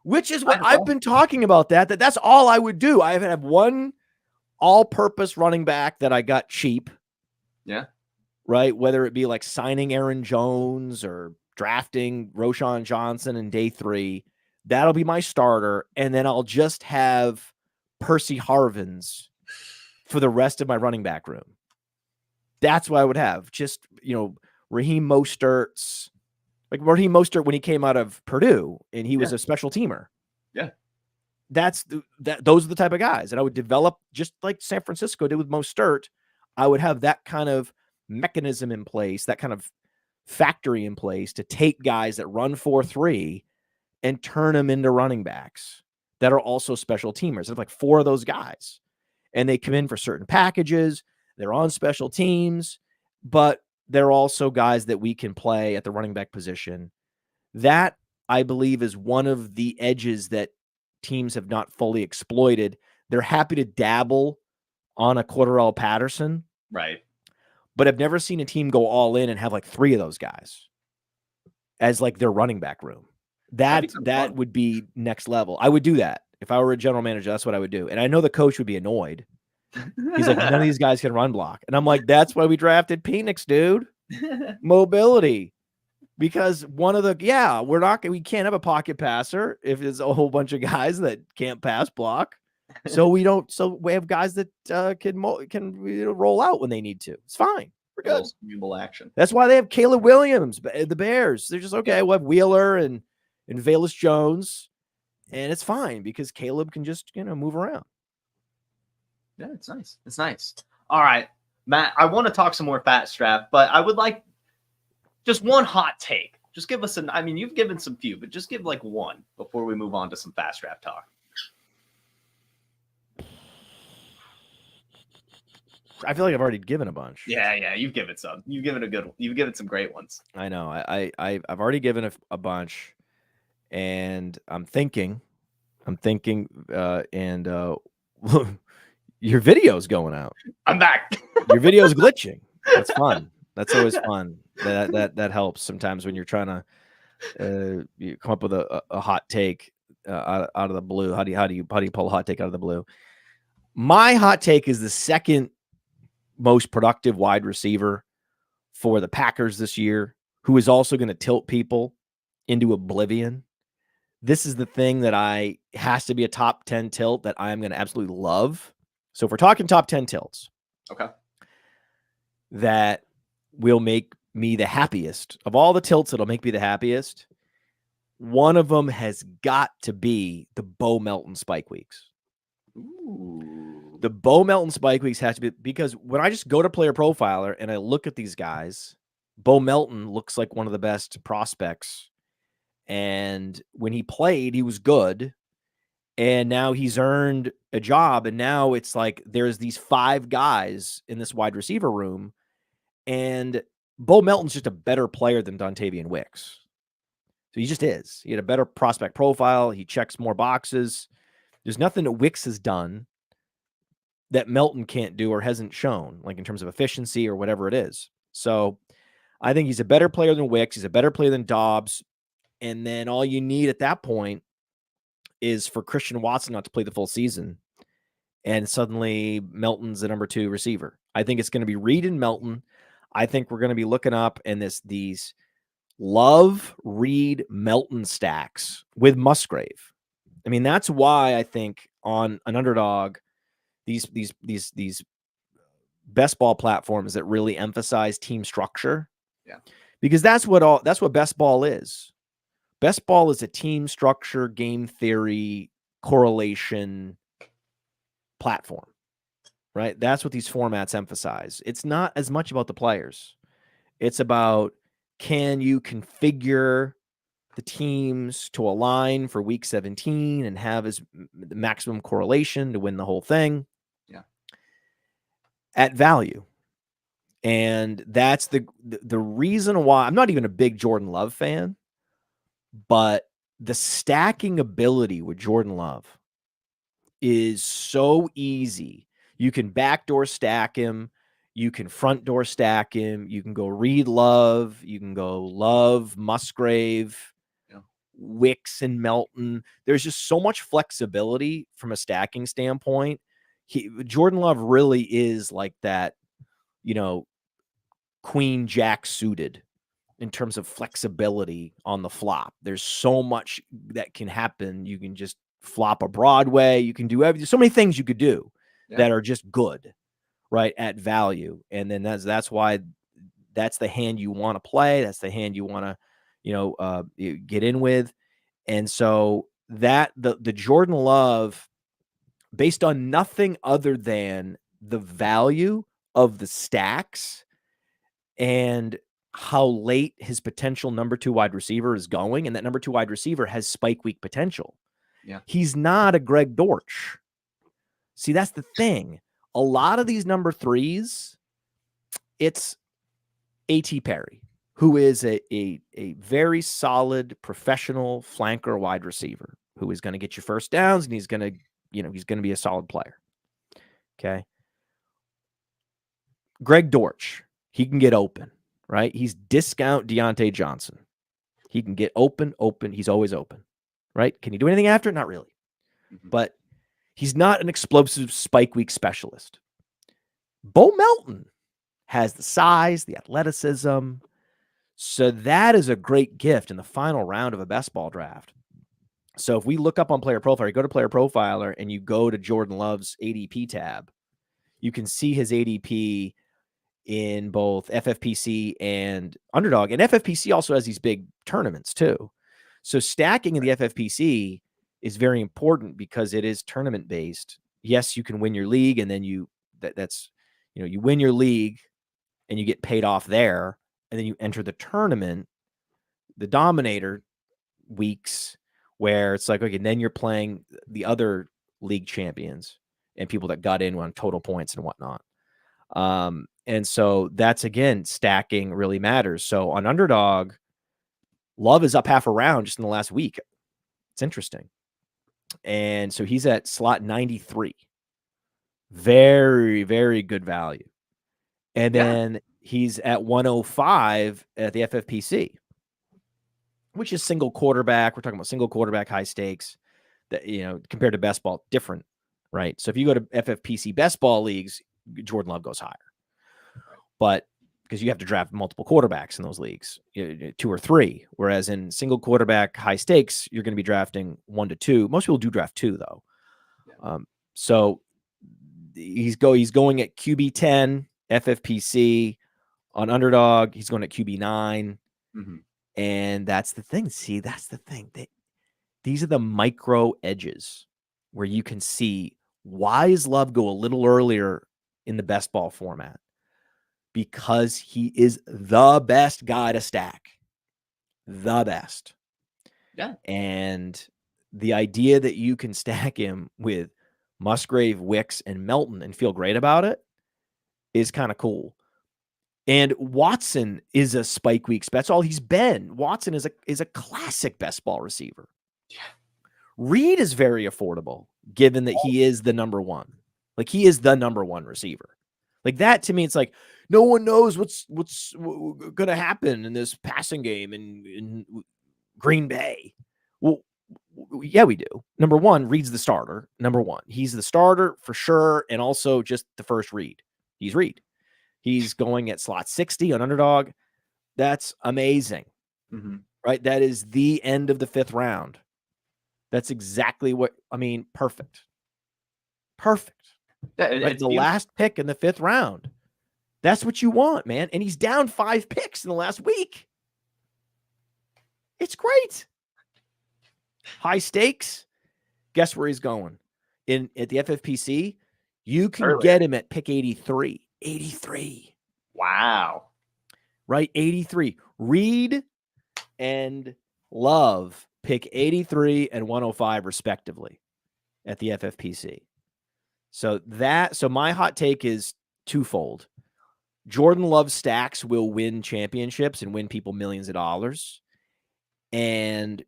Which is what I've been talking about that's all I would do. I have one all-purpose running back that I got cheap. Yeah. Right? Whether it be like signing Aaron Jones or drafting Roschon Johnson in day 3, that'll be my starter. And then I'll just have Percy Harvins for the rest of my running back room. That's what I would have. Just, Raheem Mostert's, like Raheem Mostert when he came out of Purdue and he was a special teamer. Yeah. Those are the type of guys. And I would develop just like San Francisco did with Mostert. I would have that kind of mechanism in place, that kind of factory in place to take guys that run 4-3 and turn them into running backs that are also special teamers. There's like 4 of those guys, and they come in for certain packages. They're on special teams, but they're also guys that we can play at the running back position. That, I believe, is one of the edges that teams have not fully exploited. They're happy to dabble on a Cordarrelle Patterson, Right. but I've never seen a team go all in and have like 3 of those guys as like their running back room. That would be next level. I would do that. If I were a general manager, that's what I would do. And I know the coach would be annoyed. He's like, none of these guys can run block. And I'm like, that's why we drafted Penix, dude. Mobility. Because one of the, we can't have a pocket passer if there's a whole bunch of guys that can't pass block. So we have guys that can roll out when they need to. It's fine. We're good. Action. That's why they have Caleb Williams, the Bears. They're just, okay, we'll have Wheeler and Velus Jones, and it's fine because Caleb can just, move around. Yeah, it's nice. It's nice. All right, Matt, I want to talk some more fat strap, but I would like just one hot take. Just give us you've given some few, but just give like one before we move on to some fast strap talk. I feel like I've already given a bunch. Yeah, you've given some. You've given some great ones. I know. I've already given a bunch, and I'm thinking, and your video's going out. I'm back. Your video's glitching. That's fun. That's always fun. That helps sometimes when you're trying to you come up with a hot take out of the blue. How do you pull a hot take out of the blue? My hot take is the second most productive wide receiver for the Packers this year, who is also going to tilt people into oblivion. This is the thing that has to be a top 10 tilt that I'm going to absolutely love. So if we're talking top 10 tilts, okay, that will make me the happiest of all the tilts, that'll make me the happiest. One of them has got to be the Bo Melton spike weeks. Ooh. The Bo Melton spike weeks has to be, because when I just go to Player Profiler and I look at these guys, Bo Melton looks like one of the best prospects. And when he played, he was good. And now he's earned a job. And now it's like there's these 5 guys in this wide receiver room. And Bo Melton's just a better player than Dontavian Wicks. So he just is. He had a better prospect profile. He checks more boxes. There's nothing that Wicks has done that Melton can't do or hasn't shown, like in terms of efficiency or whatever it is. So I think he's a better player than Wicks. He's a better player than Dobbs. And then all you need at that point is for Christian Watson not to play the full season. And suddenly Melton's the number 2 receiver. I think it's going to be Reed and Melton. I think we're going to be looking up and these Love, Reed, Melton stacks with Musgrave. I mean, that's why I think on an underdog, these best ball platforms that really emphasize team structure. Yeah. Because that's what best ball is. Best ball is a team structure, game theory, correlation platform, right? That's what these formats emphasize. It's not as much about the players. It's about, can you configure the teams to align for week 17 and have the maximum correlation to win the whole thing? Yeah. At value. And that's the reason why I'm not even a big Jordan Love fan, but the stacking ability with Jordan Love is so easy. You can backdoor stack him. You can front door stack him. You can go Reed Love. You can go Love, Musgrave, Wicks, and Melton. There's just so much flexibility from a stacking standpoint. Jordan Love really is like that, Queen Jack suited in terms of flexibility on the flop. There's so much that can happen. You can just flop a Broadway. You can do so many things you could do that are just good, right, at value. And then that's why that's the hand you want to play. That's the hand you want to, get in with. And so that the Jordan Love, based on nothing other than the value of the stacks and how late his potential number 2 wide receiver is going, and that number 2 wide receiver has spike week potential. Yeah. He's not a Greg Dortch. See, that's the thing. A lot of these number 3s, it's A.T. Perry, who is a very solid professional flanker wide receiver who is going to get you first downs, and he's going to be a solid player. Okay. Greg Dortch, he can get open, right? He's discount Deontay Johnson. He can get open. He's always open, right? Can he do anything after? Not really. But he's not an explosive spike week specialist. Bo Melton has the size, the athleticism. So that is a great gift in the final round of a best ball draft. So if we look up on Player Profiler, you go to Player Profiler and you go to Jordan Love's ADP tab, you can see his ADP in both FFPC and Underdog. And FFPC also has these big tournaments too. So stacking in the FFPC is very important because it is tournament based. Yes, you can win your league, and then you win your league and you get paid off there, and then you enter the tournament, the Dominator weeks, where it's like, okay, then you're playing the other league champions and people that got in on total points and whatnot. And so that's, again, stacking really matters. So on Underdog, Love is up half a round just in the last week. It's interesting. And so he's at slot 93. Very, very good value. And then he's at 105 at the FFPC, which is single quarterback. We're talking about single quarterback, high stakes, that, compared to best ball, different, right? So if you go to FFPC best ball leagues, Jordan Love goes higher. But because you have to draft multiple quarterbacks in those leagues, 2 or 3, whereas in single quarterback, high stakes, you're going to be drafting 1 to 2. Most people do draft 2 though. So he's going at QB 10 FFPC. On Underdog, he's going at QB 9. And that's the thing. See, that's the thing. These are the micro edges where you can see, why does Love go a little earlier in the best ball format? Because he is the best guy to stack. The best. Yeah. And the idea that you can stack him with Musgrave, Wicks, and Melton and feel great about it is kind of cool. And Watson is a spike week. That's all he's been. Watson is a classic best ball receiver. Yeah. Reed is very affordable, given that he is the number 1. Like, he is the number 1 receiver. Like, that to me, it's like, no one knows what's going to happen in this passing game in Green Bay. Well, yeah, we do. Number 1, Reed's the starter. Number 1, he's the starter for sure, and also just the first Reed. He's Reed. He's going at slot 60 on Underdog. That's amazing, right? That is the end of the 5th round. That's exactly what I mean. Perfect. Right? The last pick in the 5th round. That's what you want, man. And he's down 5 picks in the last week. It's great. High stakes. Guess where he's going? At the FFPC, you can get him at pick 83. 83. Wow. Right? 83. Reed and Love pick 83 and 105 respectively at the FFPC. So my hot take is twofold. Jordan Love stacks will win championships and win people millions of dollars. And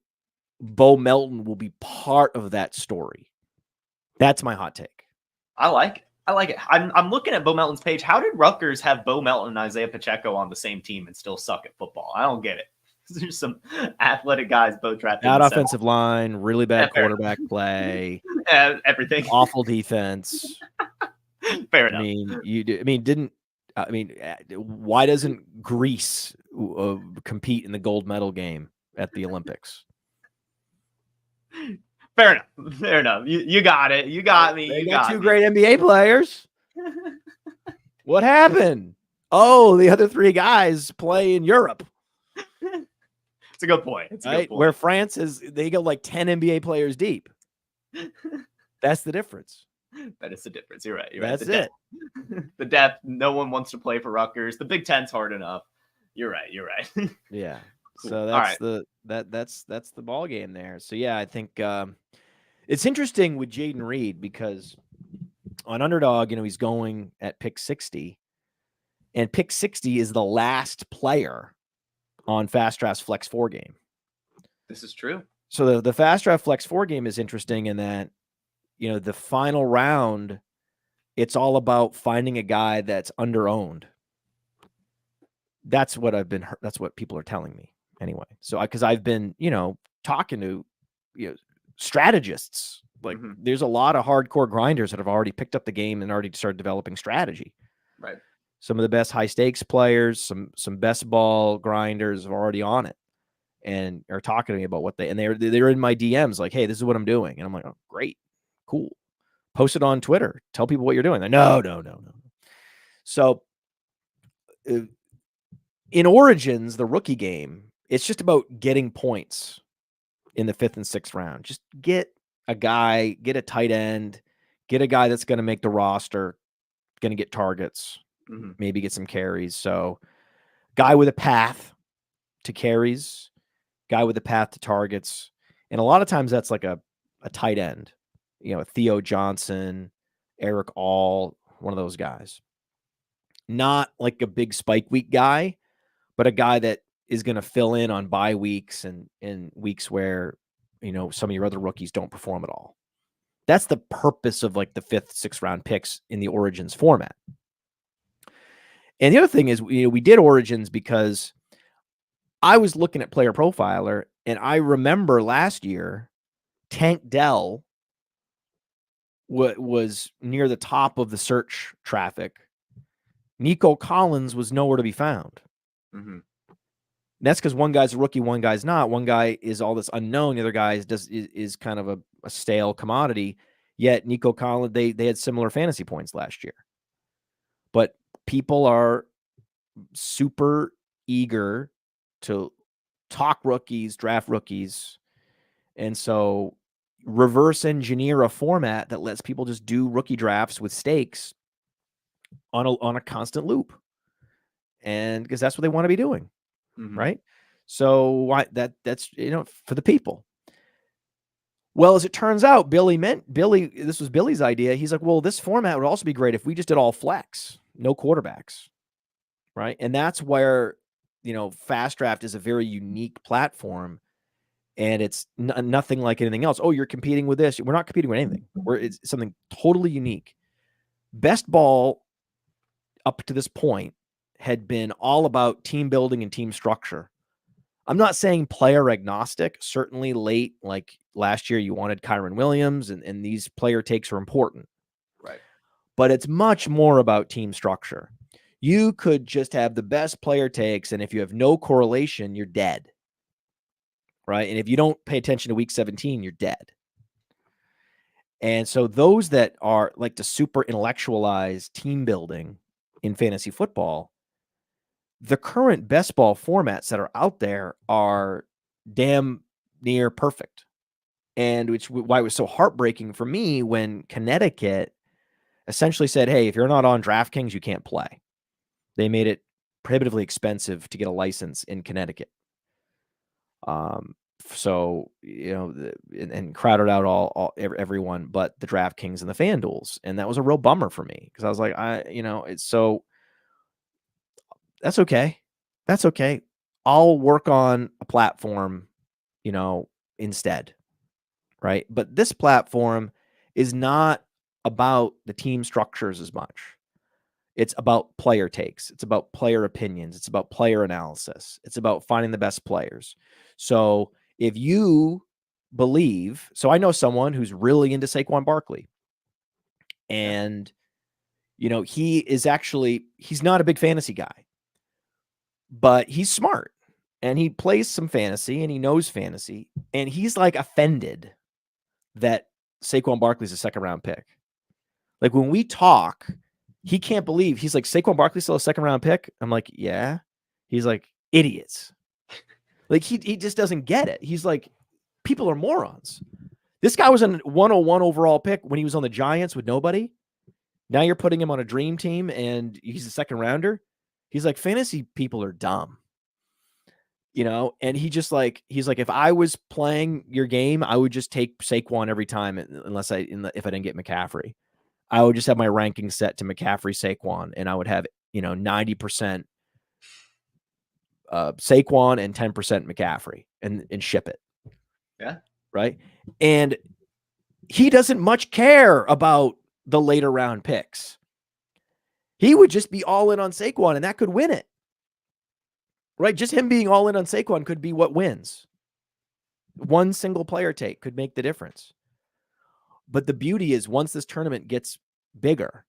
Bo Melton will be part of that story. That's my hot take. I like it. I'm looking at Bo Melton's page. How did Rutgers have Bo Melton and Isaiah Pacheco on the same team and still suck at football? I don't get it. There's some athletic guys both drafted. Bad offensive line, really bad quarterback play, everything. Awful defense. Fair enough. Why doesn't Greece compete in the gold medal game at the Olympics? Fair enough. You got it. You got me. You got 2 great NBA players. What happened? Oh, the other 3 guys play in Europe. It's a good point. It's a good point. Where France they go like 10 NBA players deep. That's the difference. That is the difference. You're right. That's it. The depth. No one wants to play for Rutgers. The Big Ten's hard enough. You're right. Yeah. Cool. So that's that's the ball game there. So yeah, I think it's interesting with Jaden Reed because On Underdog, he's going at pick 60, and pick 60 is the last player on Fast Draft's Flex 4 game. This is true. So the Fast Draft Flex 4 game is interesting in that, the final round, it's all about finding a guy that's underowned. That's what that's what people are telling me anyway. So because I've been, talking to, strategists. Like there's a lot of hardcore grinders that have already picked up the game and already started developing strategy. Right. Some of the best high stakes players, some best ball grinders are already on it and are talking to me about what they're in my DMs like, hey, this is what I'm doing. And I'm like, oh, great, cool. Post it on Twitter. Tell people what you're doing. Like, no. So in Origins, the rookie game, it's just about getting points in the 5th and 6th round. Just get a guy, get a tight end, get a guy that's going to make the roster, going to get targets, maybe get some carries. So guy with a path to carries, guy with a path to targets. And a lot of times that's like a tight end, Theo Johnson, Eric All, one of those guys. Not like a big spike week guy, but a guy that is going to fill in on bye weeks and in weeks where, some of your other rookies don't perform at all. That's the purpose of like the 5th, 6th round picks in the Origins format. And the other thing is, we did Origins because I was looking at Player Profiler, and I remember last year, Tank Dell was near the top of the search traffic. Nico Collins was nowhere to be found. And that's because one guy's a rookie, one guy's not. One guy is all this unknown. The other guy is kind of a stale commodity. Yet Nico Collins, they had similar fantasy points last year. But people are super eager to talk rookies, draft rookies. And so reverse engineer a format that lets people just do rookie drafts with stakes on a constant loop. And because that's what they want to be doing. Right. So that's, for the people. Well, as it turns out, this was Billy's idea. He's like, well, this format would also be great if we just did all flex, no quarterbacks. Right. And that's where, Fast Draft is a very unique platform, and it's nothing like anything else. Oh, you're competing with this. We're not competing with anything. It's something totally unique. Best ball up to this point had been all about team building and team structure. I'm not saying player agnostic. Certainly late, like last year, you wanted Kyron Williams, and these player takes are important. Right. But it's much more about team structure. You could just have the best player takes, and if you have no correlation, you're dead. Right? And if you don't pay attention to week 17, you're dead. And so those that are like to super intellectualize team building in fantasy football, the current best ball formats that are out there are damn near perfect. And why it was so heartbreaking for me when Connecticut essentially said, hey, if you're not on DraftKings, you can't play. They made it prohibitively expensive to get a license in Connecticut. So, and crowded out everyone but the DraftKings and the FanDuels. And that was a real bummer for me because I was like, it's so. That's okay. That's okay. I'll work on a platform, instead. Right. But this platform is not about the team structures as much. It's about player takes. It's about player opinions. It's about player analysis. It's about finding the best players. So if you believe, so I know someone who's really into Saquon Barkley, and, he's not a big fantasy guy, but he's smart and he plays some fantasy and he knows fantasy, and he's like offended that Saquon Barkley's a 2nd round pick. Like when we talk, he can't believe, he's like, Saquon Barkley's still a 2nd round pick. I'm like, yeah. He's like, idiots. Like he just doesn't get it. He's like, people are morons. This guy was a 101 overall pick when he was on the Giants with nobody. Now you're putting him on a dream team and he's a 2nd rounder. He's like, fantasy people are dumb. And he's like, if I was playing your game, I would just take Saquon every time, unless if I didn't get McCaffrey. I would just have my ranking set to McCaffrey, Saquon, and I would have, 90% Saquon and 10% McCaffrey and ship it. Yeah. Right. And he doesn't much care about the later round picks. He would just be all in on Saquon, and that could win it. Right? Just him being all in on Saquon could be what wins. One single player take could make the difference. But the beauty is once this tournament gets bigger,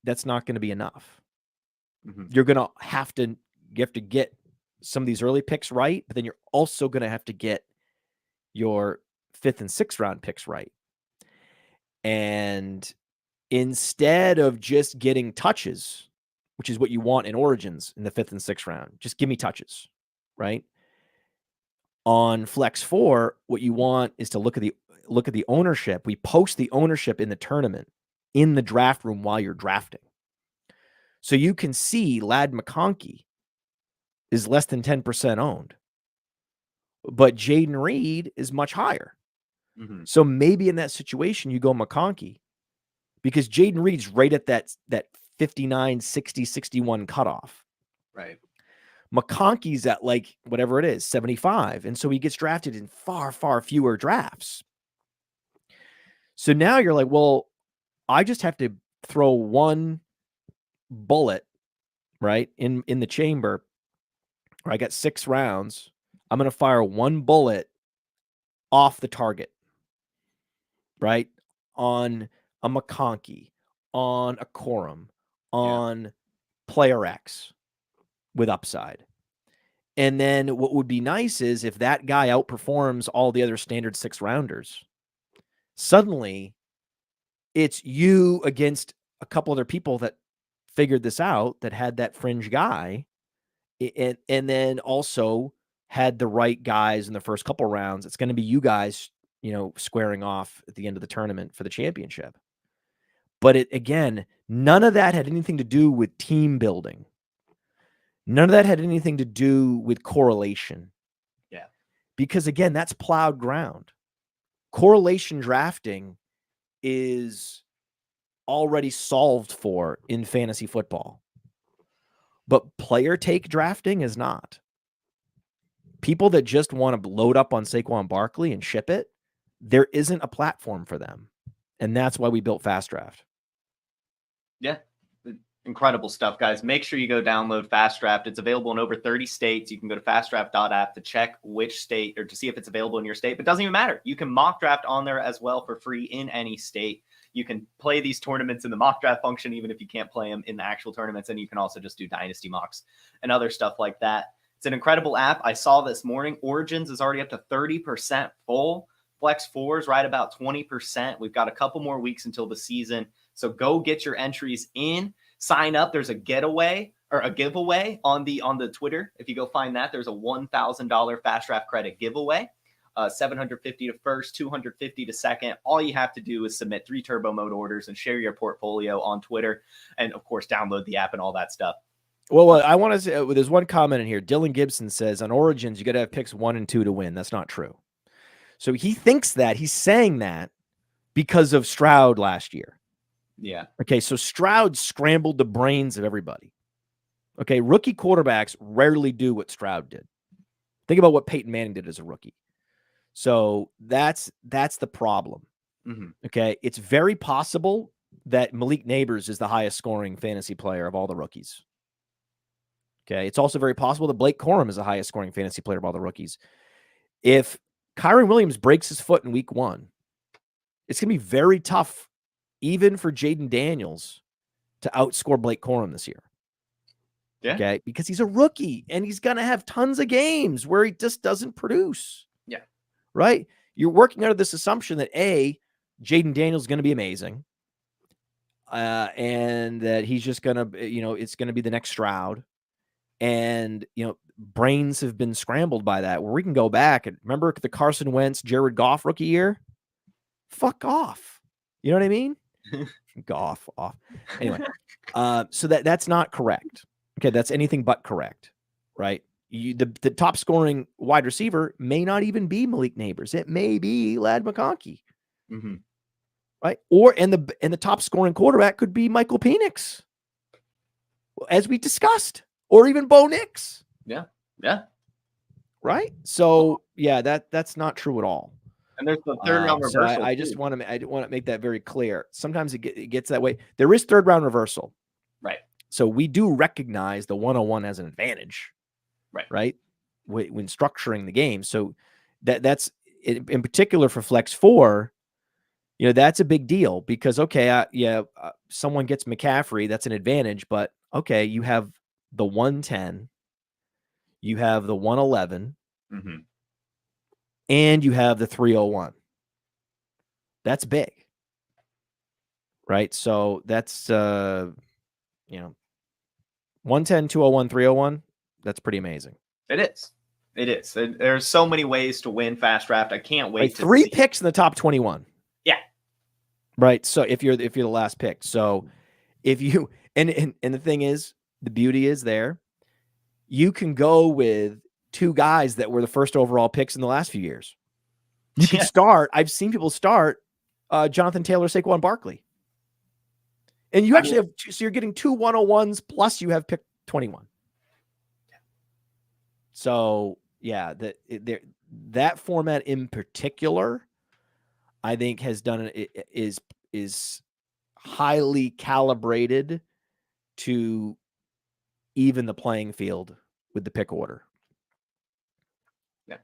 that's not going to be enough. Mm-hmm. You're going to have to get some of these early picks right, but then you're also going to have to get your 5th and 6th round picks right. And instead of just getting touches, which is what you want in Origins in the 5th and 6th round, just give me touches, right? On Flex 4, what you want is to look at the ownership. We post the ownership in the tournament in the draft room while you're drafting. So you can see Ladd McConkey is less than 10% owned, but Jaden Reed is much higher. Mm-hmm. So maybe in that situation, you go McConkey because Jaden Reed's right at that 59, 60, 61 cutoff. Right. McConkey's at like whatever it is, 75. And so he gets drafted in far, far fewer drafts. So now you're like, well, I just have to throw one bullet, right, in the chamber, where I got 6 rounds. I'm going to fire one bullet off the target, right, on a McConkey, on a Corum, on Player X with upside. And then what would be nice is if that guy outperforms all the other standard 6 rounders, suddenly it's you against a couple other people that figured this out, that had that fringe guy, and then also had the right guys in the first couple rounds. It's going to be you guys, squaring off at the end of the tournament for the championship. But again, none of that had anything to do with team building. None of that had anything to do with correlation. Yeah. Because again, that's plowed ground. Correlation drafting is already solved for in fantasy football. But player take drafting is not. People that just want to load up on Saquon Barkley and ship it, there isn't a platform for them. And that's why we built Fast Draft. Yeah. Incredible stuff, guys. Make sure you go download Fast Draft. It's available in over 30 states. You can go to fastdraft.app to check which state, or to see if it's available in your state. But it doesn't even matter. You can mock draft on there as well for free in any state. You can play these tournaments in the mock draft function, even if you can't play them in the actual tournaments. And you can also just do dynasty mocks and other stuff like that. It's an incredible app. I saw this morning, Origins is already up to 30% full. Flex 4 is right about 20%. We've got a couple more weeks until the season. So go get your entries in. Sign up. There's a giveaway on the Twitter. If you go find that, there's a $1,000 Fast Draft credit giveaway. $750 to first, $250 to second. All you have to do is submit 3 turbo mode orders and share your portfolio on Twitter, and of course download the app and all that stuff. Well, I want to say there's one comment in here. Dylan Gibson says on Origins you got to have picks 1 and 2 to win. That's not true. So he thinks that he's saying that because of Stroud last year. Yeah. Okay, so Stroud scrambled the brains of everybody. Okay, rookie quarterbacks rarely do what Stroud did. Think about what Peyton Manning did as a rookie. So that's the problem. Mm-hmm. Okay, it's very possible that Malik Neighbors is the highest scoring fantasy player of all the rookies. Okay, it's also very possible that Blake Corum is the highest scoring fantasy player of all the rookies. If Kyron Williams breaks his foot in week 1, it's going to be very tough, even for Jaden Daniels, to outscore Blake Corum this year. Yeah. Okay, because he's a rookie and he's going to have tons of games where he just doesn't produce. Yeah. Right? You're working out of this assumption that Jaden Daniels is going to be amazing, and that he's just going to, it's going to be the next Stroud. And, brains have been scrambled by that, where we can go back and remember the Carson Wentz, Jared Goff rookie year. Fuck off. You know what I mean? Goff off. Anyway, so that's not correct. Okay, that's anything but correct, right? The top scoring wide receiver may not even be Malik Neighbors. It may be Ladd McConkey. Mm-hmm. right? Or and the top scoring quarterback could be Michael Penix, as we discussed, or even Bo Nix. Yeah. Right. So yeah, that's not true at all. And there's the third round So reversal. I just want to make that very clear. Sometimes it gets that way. There is third round reversal. Right. So we do recognize the 101 as an advantage. Right. When structuring the game. So that's in particular for Flex 4, that's a big deal because, okay, someone gets McCaffrey, that's an advantage, but okay, you have the 110, you have the 111, and you have the 301. That's big. Right. So that's, 110, 201, 301. That's pretty amazing. It is. There's so many ways to win fast draft. I can't wait. Like 3 picks in the top 21. Yeah. Right. So if you're the last pick, so if you and the thing is, the beauty is there, you can go with 2 guys that were the first overall picks in the last few years. You can start. I've seen people start Jonathan Taylor, Saquon Barkley, and you actually have so you're getting 2 101s plus you have pick 21. So yeah, that format in particular, I think has done is highly calibrated to even the playing field with the pick order. Yeah.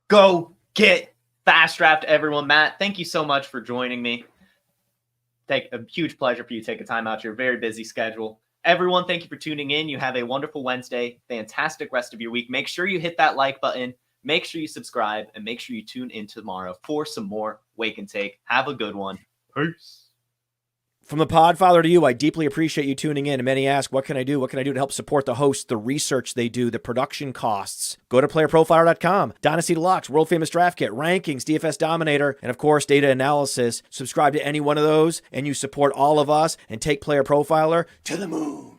Go get fast draft, everyone. Matt, thank you so much for joining me. Take a huge pleasure for you taking time out your very busy schedule. Everyone, thank you for tuning in. You have a wonderful Wednesday. Fantastic rest of your week. Make sure you hit that like button. Make sure you subscribe. And make sure you tune in tomorrow for some more Wake and Take. Have a good one. Peace. From the Podfather to you, I deeply appreciate you tuning in. And many ask, what can I do? What can I do to help support the host, the research they do, the production costs? Go to PlayerProfiler.com. Dynasty Deluxe, World Famous Draft Kit, Rankings, DFS Dominator, and of course, data analysis. Subscribe to any one of those, and you support all of us and take Player Profiler to the moon.